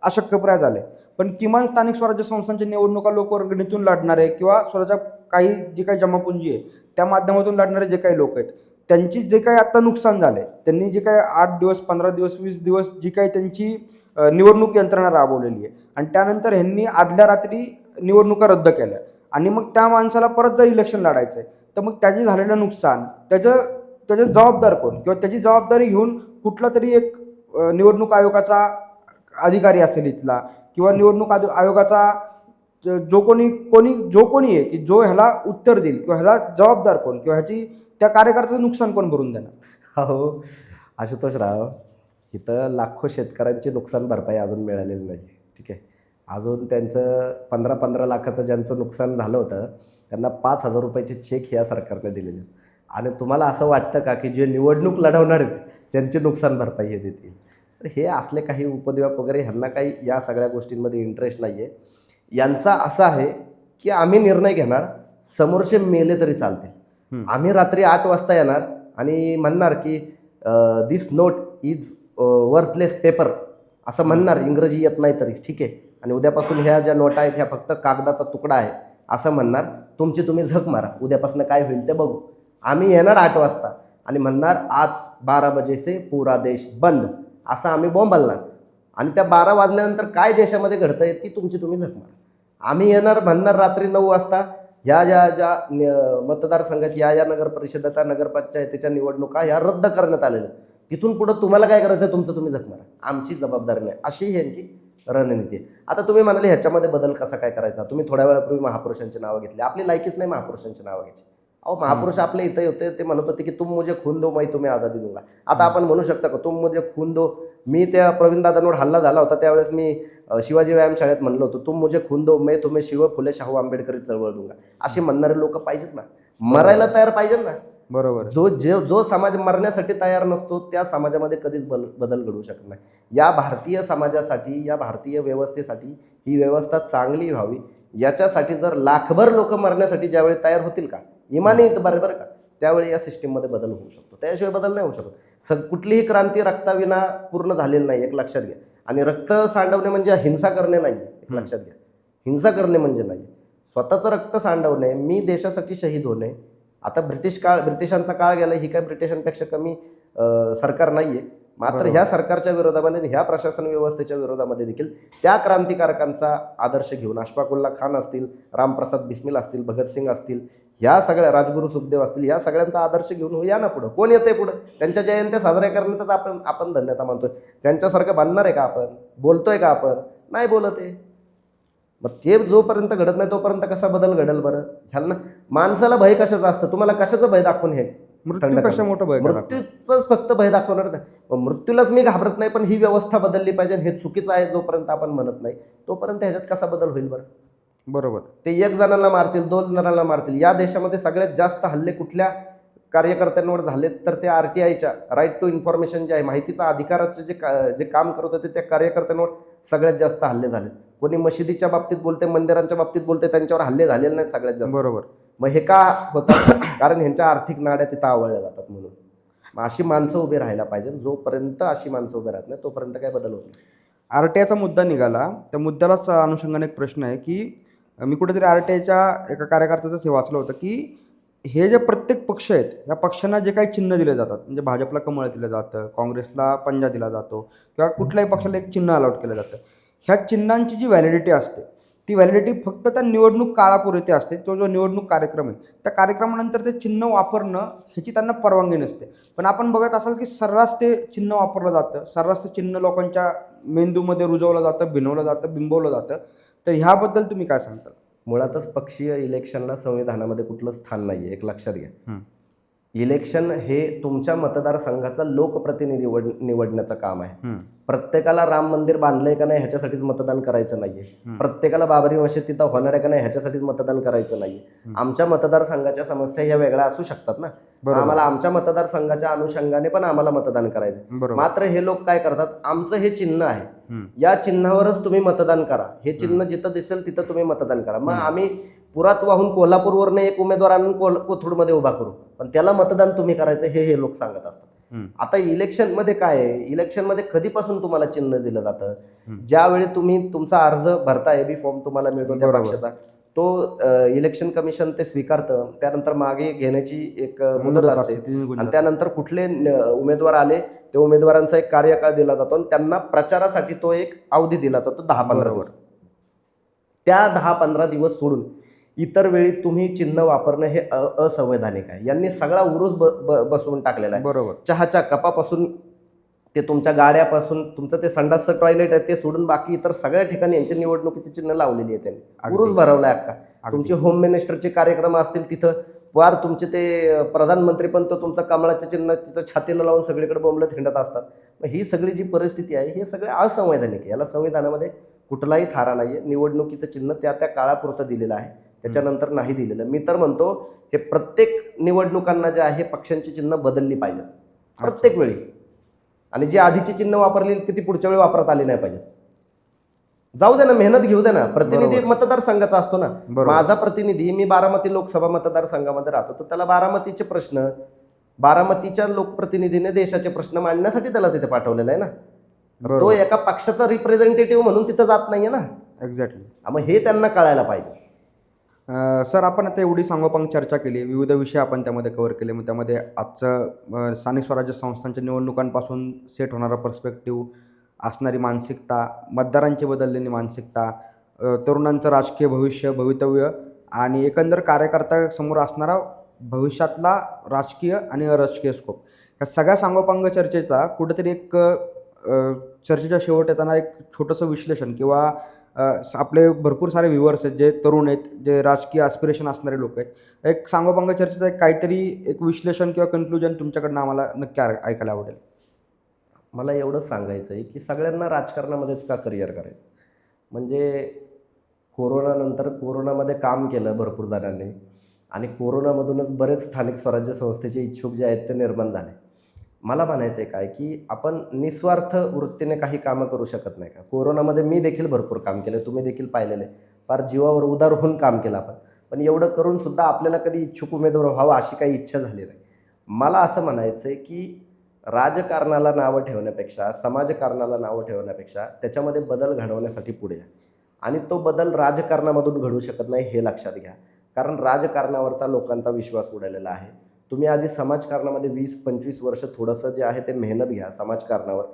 अशक्यप्राय झाले, पण किमान स्थानिक स्वराज्य संस्थांच्या निवडणुका लोकवर्गणीतून लढणारे किंवा स्वतःच्या जी काही जमापुंजी आहे त्या माध्यमातून लढणारे जे काही लोक आहेत त्यांची जे काही आता नुकसान झालंय, त्यांनी जे काही 8 दिवस 15 दिवस 20 दिवस जी काही त्यांची निवडणूक यंत्रणा राबवलेली आहे आणि त्यानंतर ह्यांनी आदल्या रात्री निवडणुका रद्द केल्या आणि मग त्या माणसाला परत जर इलेक्शन लढायचं आहे तर मग त्याचे झालेलं नुकसान त्याचे जबाबदार कोण किंवा त्याची जबाबदारी घेऊन कुठला तरी एक निवडणूक आयोगाचा अधिकारी असेल इथला किंवा निवडणूक आयोगाचा जो कोणी आहे की जो ह्याला उत्तर देईल किंवा ह्याला जबाबदार कोण किंवा ह्याची त्या कार्यकर्त्याचं नुकसान कोण भरून देणार.
हो आशुतोष राव, इथं लाखो शेतकऱ्यांची नुकसान भरपाई अजून मिळालेली नाही. ठीक आहे, अजून त्यांचं 15-15 लाखाचं ज्यांचं नुकसान झालं होतं त्यांना 5,000 रुपयाचे चेक या सरकारने दिलेले. आणि तुम्हाला असं वाटतं का की जे निवडणूक लढवणार आहेत त्यांची नुकसान भरपाई हे देतील? तर हे असले काही उपद्व्याप वगैरे ह्यांना काही या सगळ्या गोष्टींमध्ये इंटरेस्ट नाही आहे. यांचा असं आहे की आम्ही निर्णय घेणार, समोरचे मेले तरी चालतील. आम्ही रात्री 8 वाजता येणार आणि म्हणणार की दिस नोट इज वर्थलेस पेपर असं म्हणणार, इंग्रजी येत नाही तरी ठीक आहे, आणि उद्यापासून ह्या ज्या नोटा आहेत ह्या फक्त कागदाचा तुकडा आहे असं म्हणणार. तुमची तुम्ही झक मारा, उद्यापासून काय होईल ते बघू. आम्ही येणार 8 वाजता आणि म्हणणार आज 12 बजे से पूरा देश बंद असं आम्ही बोंबलणार. आणि त्या 12 वाजल्यानंतर काय देशामध्ये घडतंय ती तुमची तुम्ही झक मारा. आम्ही येणार, म्हणणार रात्री 9 वाजता ज्या मतदारसंघात या नगर परिषदेच्या नगरपंचायतीच्या निवडणुका ह्या रद्द करण्यात आलेल्या, तिथून पुढं तुम्हाला काय करायचं तुमचं तुम्ही झक मारा, आमची जबाबदारी नाही, अशी यांची रणनीती आहे. आता तुम्ही म्हणाले ह्याच्यामध्ये बदल कसा काय करायचा? तुम्ही थोड्या वेळापूर्वी महापुरुषांची नावं घेतली. आपली लायकीच नाही महापुरुषांची नावं घ्यायची. अहो महापुरुष आपले इथे होते, ते म्हणत होते की तुम मुझे खून दो मैं तुम्हें आझादी दूंगा. आता आपण म्हणू शकता का तुम मुझे खून दो? मी त्या प्रवीण दादांवर हल्ला झाला होता त्यावेळेस मी शिवाजी व्यायाम शाळेत म्हणलो होतो तुम मुझे खून दो मैं तुम्हें शिव फुले शाहू आंबेडकरी चळवळ दूंगा. असे म्हणणारे लोक पाहिजेत ना, मरायला तयार पाहिजे ना.
बरोबर.
जो समाज मरण्यासाठी तयार नसतो त्या समाजामध्ये कधीच बदल घडू शकत नाही. या भारतीय समाजासाठी, या भारतीय व्यवस्थेसाठी ही व्यवस्था चांगली व्हावी याच्यासाठी जर लाखभर लोक मरण्यासाठी ज्यावेळी तयार होतील का, इमानी बरोबर का, त्यावेळी या सिस्टीममध्ये बदल होऊ शकतो. त्याशिवाय बदल नाही होऊ शकत. कुठलीही क्रांती रक्ताविना पूर्ण झालेली नाही, एक लक्षात घ्या. आणि रक्त सांडवणे म्हणजे हिंसा करणे नाही, एक लक्षात घ्या. हिंसा करणे म्हणजे नाही, स्वतःचं रक्त सांडवणे, मी देशासाठी शहीद होणे. आता ब्रिटिशांचा काळ गेला, ही काय ब्रिटिशांपेक्षा कमी सरकार नाहीये. मात्र ह्या सरकारच्या विरोधामध्ये, ह्या प्रशासन व्यवस्थेच्या विरोधामध्ये देखील त्या क्रांतिकारकांचा आदर्श घेऊन अशफाकुल्ला खान असतील, रामप्रसाद बिस्मिल असतील, भगतसिंग असतील, ह्या सगळ्या, राजगुरू सुखदेव असतील, ह्या सगळ्यांचा आदर्श घेऊन या ना पुढं. कोण येतंय पुढं? त्यांच्या जयंत्या साजऱ्या करण्यातच आपण धन्यता मानतोय. त्यांच्यासारखं बांधणार आहे का आपण? बोलतोय का आपण? नाही बोलत आहे. मग ते जोपर्यंत घडत नाही तोपर्यंत कसा बदल घडेल बरं? ह्यांना माणसाला भय कशाचं असतं? तुम्हाला कशाचं भय दाखवून हे
मृत्यूपेक्षा मोठं भय करा.
मृत्यूच फक्त भय दाखवणार नाही. मृत्यूलाच मी घाबरत नाही, पण ही व्यवस्था बदलली पाहिजे, हे चुकीचं आहे जोपर्यंत आपण म्हणत नाही तोपर्यंत ह्याच्यात कसा बदल होईल बरं?
बरोबर.
ते 1 जणांना मारतील, 2 जणांना मारतील. या देशामध्ये सगळ्यात जास्त हल्ले कुठल्या कार्यकर्त्यांवर झालेत तर ते RTIच्या राईट टू इन्फॉर्मेशन जे आहे, माहितीचा अधिकाराचे जे काम करत होते त्या कार्यकर्त्यांवर सगळ्यात जास्त हल्ले झाले. कोणी मशिदीच्या बाबतीत बोलते, मंदिरांच्या बाबतीत बोलते, त्यांच्यावर हल्ले झालेले नाहीत सगळ्यात जास्त.
बरोबर.
मग हे का होतं? कारण ह्यांच्या आर्थिक नाड्या तिथं आवळल्या जातात म्हणून. मग अशी माणसं उभी राहायला पाहिजे. जोपर्यंत अशी माणसं उभी राहत नाही तोपर्यंत काय बदल होत नाही.
RTIचा मुद्दा निघाला, त्या मुद्द्यालाच अनुषंगाने एक प्रश्न आहे की मी कुठेतरी RTIच्या एका कार्यकर्त्याचं हे वाचलं होतं की हे जे प्रत्येक पक्ष आहेत या पक्षांना जे काही चिन्ह दिले जातात, म्हणजे भाजपला कमळ दिलं जातं, काँग्रेसला पंजा दिला जातो किंवा कुठल्याही पक्षाला एक चिन्ह अलॉट केलं जातं, ह्या चिन्हांची जी व्हॅलिडिटी असते ती व्हॅलिडिटी फक्त त्या निवडणूक काळापुरती असते. तो जो निवडणूक कार्यक्रम आहे त्या कार्यक्रमानंतर ते चिन्ह वापरणं ह्याची त्यांना परवानगी नसते. पण आपण बघत असाल की सर्रास ते चिन्ह वापरलं जातं, सर्रास ते चिन्ह लोकांच्या मेंदूमध्ये रुजवलं जातं, भिनवलं जातं, बिंबवलं जातं. तर ह्याबद्दल तुम्ही काय सांगता?
मुळातच पक्षीय इलेक्शनला संविधानामध्ये कुठलं स्थान नाही आहे, एक लक्षात घ्या. इलेक्शन हे तुमच्या मतदारसंघाचा लोकप्रतिनिधी निवडण्याचं काम आहे. प्रत्येकाला राम मंदिर बांधलंय का नाही ह्याच्यासाठीच मतदान करायचं नाहीये. प्रत्येकाला बाबरी मशीद तिथं होणार आहे का नाही ह्याच्यासाठीच मतदान करायचं नाहीये. आमच्या मतदारसंघाच्या समस्या ह्या वेगळ्या असू शकतात ना, आम्हाला आमच्या मतदारसंघाच्या अनुषंगाने पण आम्हाला मतदान करायचं. मात्र हे लोक काय करतात, आमचं हे चिन्ह आहे, या चिन्हावरच तुम्ही मतदान करा, हे चिन्ह जिथं दिसेल तिथं तुम्ही मतदान करा. मग आम्ही पुरात वाहून कोल्हापूरवरनं एक उमेदवार आणून कोथरूडमध्ये उभा करू, पण त्याला मतदान तुम्ही करायचं हे लोक सांगत असतात. आता इलेक्शनमध्ये काय आहे, इलेक्शनमध्ये कधीपासून तुम्हाला चिन्ह दिलं जातं? ज्यावेळी तुम्ही तुमचा अर्ज भरता, AB फॉर्म तुम्हाला मिळतो त्या पक्षाचा, इलेक्शन कमिशन ते स्वीकारतं, त्यानंतर मागे घेण्याची एक मुदत
मुदत
असते
असते, ती निघून
आणि
जाते.
त्यानंतर कुठले उमेदवार आले त्या उमेदवारांचा एक कार्यकाळ दिला जातो आणि त्यांना प्रचारासाठी तो एक अवधी दिला जातो 10-15
बरोबर.
दिवस. त्या 10-15 दिवस सोडून इतर वेळी तुम्ही चिन्ह वापरणं हे असंवैधानिक आहे. यांनी सगळा उरूस बसवून टाकलेला आहे.
बरोबर.
चहाच्या कपापासून ते तुमच्या गाड्यापासून तुमचं ते संडासचं टॉयलेट आहे ते सोडून बाकी इतर सगळ्या ठिकाणी यांची निवडणुकीची चिन्ह लावलेली आहे त्यांनी.
अगदी.
उरूस भरवलाय अख्खा.
अगदी.
तुमचे होम मिनिस्टरचे कार्यक्रम असतील तिथं वार तुमचे ते प्रधानमंत्री पण तो तुमचं कमळाच्या चिन्ह तिथं छातीला लावून सगळीकडे बोंबलत हिंडत असतात. मग ही सगळी जी परिस्थिती आहे हे सगळे असंवैधानिक आहे. याला संविधानामध्ये कुठलाही थारा नाही आहे. निवडणुकीचं चिन्ह त्या त्या काळापुरतं दिलेलं आहे, त्याच्यानंतर नाही दिलेलं. मी तर म्हणतो हे प्रत्येक निवडणुकांना जे आहे पक्षांची चिन्ह बदलली पाहिजेत प्रत्येक वेळी, आणि जी आधीची चिन्ह वापरली की ती पुढच्या वेळी वापरात आली नाही पाहिजे. जाऊ दे ना, मेहनत घेऊ दे ना. प्रतिनिधी एक मतदारसंघाचा असतो ना.
बरोबर.
माझा प्रतिनिधी, मी बारामती लोकसभा मतदारसंघामध्ये राहतो, तर त्याला बारामतीचे प्रश्न, बारामतीच्या लोकप्रतिनिधीने देशाचे प्रश्न मांडण्यासाठी त्याला तिथे पाठवलेलं आहे ना. तो
बरोबर.
एका पक्षाचा रिप्रेझेंटेटिव्ह म्हणून तिथं जात नाहीये ना.
एक्झॅक्टली.
मग हे त्यांना कळायला पाहिजे.
सर, आपण आता एवढी सांगोपांग चर्चा केली, विविध विषय आपण त्यामध्ये कव्हर केले. मग त्यामध्ये आजचं स्थानिक स्वराज्य संस्थांच्या निवडणुकांपासून सेट होणारा पर्स्पेक्टिव्ह, असणारी मानसिकता, मतदारांची बदललेली मानसिकता, तरुणांचं राजकीय भविष्य, भवितव्य आणि एकंदर कार्यकर्त्यासमोर असणारा भविष्यातला राजकीय आणि अराजकीय स्कोप, ह्या सगळ्या सांगोपांग चर्चेचा कुठेतरी एक चर्चेच्या शेवट येताना एक छोटंसं विश्लेषण किंवा आपले भरपूर सारे व्ह्युअर्स आहेत, जे तरुण आहेत, जे राजकीय ॲस्पिरेशन असणारे लोक आहेत, एक सांगोपांग चर्चेचं एक काहीतरी एक विश्लेषण किंवा कन्क्लुजन तुमच्याकडनं आम्हाला नक्की ऐकायला आवडेल.
मला एवढंच सांगायचं आहे की सगळ्यांना राजकारणामध्येच का करिअर करायचं. म्हणजे कोरोनानंतर कोरोनामध्ये काम केलं भरपूर जणांनी आणि कोरोनामधूनच बरेच स्थानिक स्वराज्य संस्थेचे इच्छुक जे आहेत ते निर्माण झाले. मला म्हणायचं आहे काय की आपण निस्वार्थ वृत्तीने काही कामं करू शकत नाही का. कोरोनामध्ये मी देखील भरपूर काम केलं, तुम्ही देखील पाहिलेलं आहे. फार जीवावर उदार होऊन काम केलं आपण, पण एवढं करून सुद्धा आपल्याला कधी इच्छुक उमेदवार व्हावा अशी काही इच्छा झाली नाही. मला असं म्हणायचं आहे की राजकारणाला नावं ठेवण्यापेक्षा, समाजकारणाला नावं ठेवण्यापेक्षा त्याच्यामध्ये बदल घडवण्यासाठी पुढे या. आणि तो बदल राजकारणामधून घडू शकत नाही हे लक्षात घ्या. कारण राजकारणावरचा लोकांचा विश्वास उडालेला आहे. तुम्ही आधी समाजकारणामध्ये 20-25 वर्ष थोडंसं जे आहे ते मेहनत घ्या. समाजकारणावर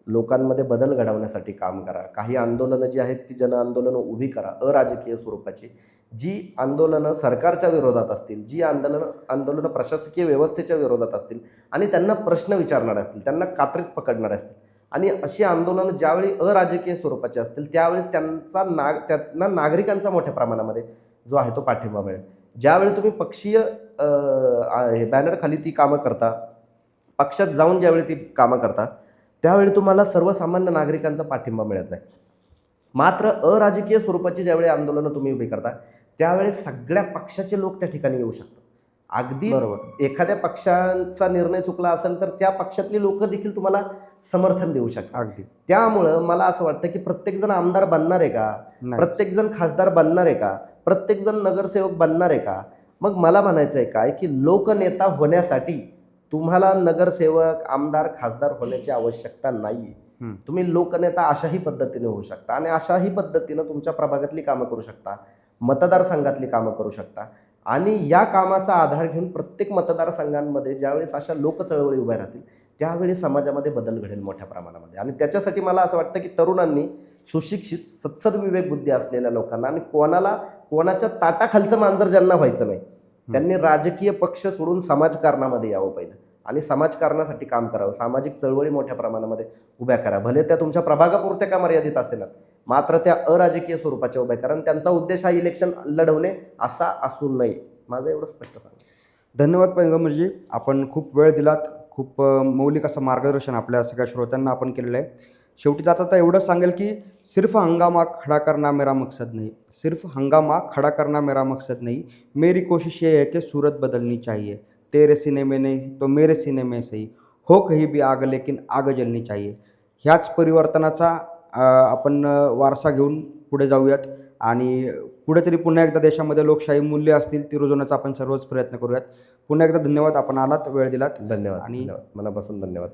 लोकांमध्ये बदल घडवण्यासाठी काम करा. काही आंदोलनं जी आहेत ती जन आंदोलनं उभी करा अराजकीय स्वरूपाची. जी आंदोलनं सरकारच्या विरोधात असतील, जी आंदोलनं प्रशासकीय व्यवस्थेच्या विरोधात असतील आणि त्यांना प्रश्न विचारणारे असतील, त्यांना कात्रीत पकडणारे असतील, आणि अशी आंदोलनं ज्यावेळी अराजकीय स्वरूपाची असतील त्यावेळी त्यांना नागरिकांचा मोठ्या प्रमाणामध्ये जो आहे तो पाठिंबा मिळेल. ज्यावेळी तुम्ही पक्षीय बॅनरखाली ती कामं करता, पक्षात जाऊन ज्यावेळी ती कामं करता, त्यावेळी तुम्हाला सर्वसामान्य नागरिकांचा पाठिंबा मिळत नाही. मात्र अराजकीय स्वरूपाची ज्यावेळी आंदोलनं तुम्ही उभी करता त्यावेळी सगळ्या पक्षाचे लोक त्या ठिकाणी येऊ शकतात. अगदी
बरोबर.
एखाद्या पक्षाचा निर्णय चुकला असेल तर त्या पक्षातली लोक देखील तुम्हाला समर्थन देऊ शकतात.
अगदी.
त्यामुळं मला असं वाटतं की प्रत्येकजण आमदार बनणार आहे का,
नाही.
प्रत्येकजण खासदार बनणार आहे का, प्रत्येकजण नगरसेवक बनणार आहे का. मग मला म्हणायचं आहे काय की लोकनेता होण्यासाठी तुम्हाला नगरसेवक, आमदार, खासदार होण्याची आवश्यकता नाही. तुम्ही लोकनेता अशाही पद्धतीने होऊ शकता आणि अशाही पद्धतीनं तुमच्या प्रभागातली कामं करू शकता, मतदारसंघातली कामं करू शकता. आणि या कामाचा आधार घेऊन प्रत्येक मतदारसंघांमध्ये ज्यावेळेस अशा लोकचळवळी उभ्या राहतील त्यावेळी समाजामध्ये बदल घडेल मोठ्या प्रमाणामध्ये. आणि त्याच्यासाठी मला असं वाटतं की तरुणांनी, सुशिक्षित, सत्सद विवेक बुद्धी असलेल्या लोकांना आणि कोणाच्या ताटाखालचं मांजर ज्यांना व्हायचं नाही त्यांनी राजकीय पक्ष सोडून समाजकारणामध्ये यावं पहिलं आणि समाजकारणासाठी काम करावं. सामाजिक चळवळी मोठ्या प्रमाणामध्ये उभ्या करा. भले त्या तुमच्या प्रभागापुरत्या का मर्यादित असेनात, मात्र त्या अराजकीय स्वरूपाच्या उभ्या करा. त्यांचा उद्देश हा इलेक्शन लढवणे असा असू नये. माझं एवढं स्पष्ट सांग.
धन्यवाद पैगंबरजी, आपण खूप वेळ दिलात. खूप मौलिक असं मार्गदर्शन आपल्या सगळ्या श्रोत्यांना आपण केलेलं आहे. शेवटी जाता एवढंच सांगेल की सिर्फ हंगामा खड़ा करना मेरा मकसद नहीं, सिर्फ हंगामा खड़ा करना मेरा मकसद नहीं, मेरी कोशिश ये है कि सूरत बदलनी चाहिए. तेरे सीने में नहीं तो मेरे सीने में सही, हो कहीं भी आग लेकिन आग जलनी चाहिए. ह्याच परिवर्तनाचा आपण वारसा घेऊन पुढे जाऊयात आणि कुठेतरी पुन्हा एकदा देशामध्ये लोकशाही मूल्य असतील ती रुजवण्याचा आपण सर्वच प्रयत्न करूयात. पुन्हा एकदा धन्यवाद, आपण आलात, वेळ दिलात.
धन्यवाद.
आणि
मनापासून धन्यवाद.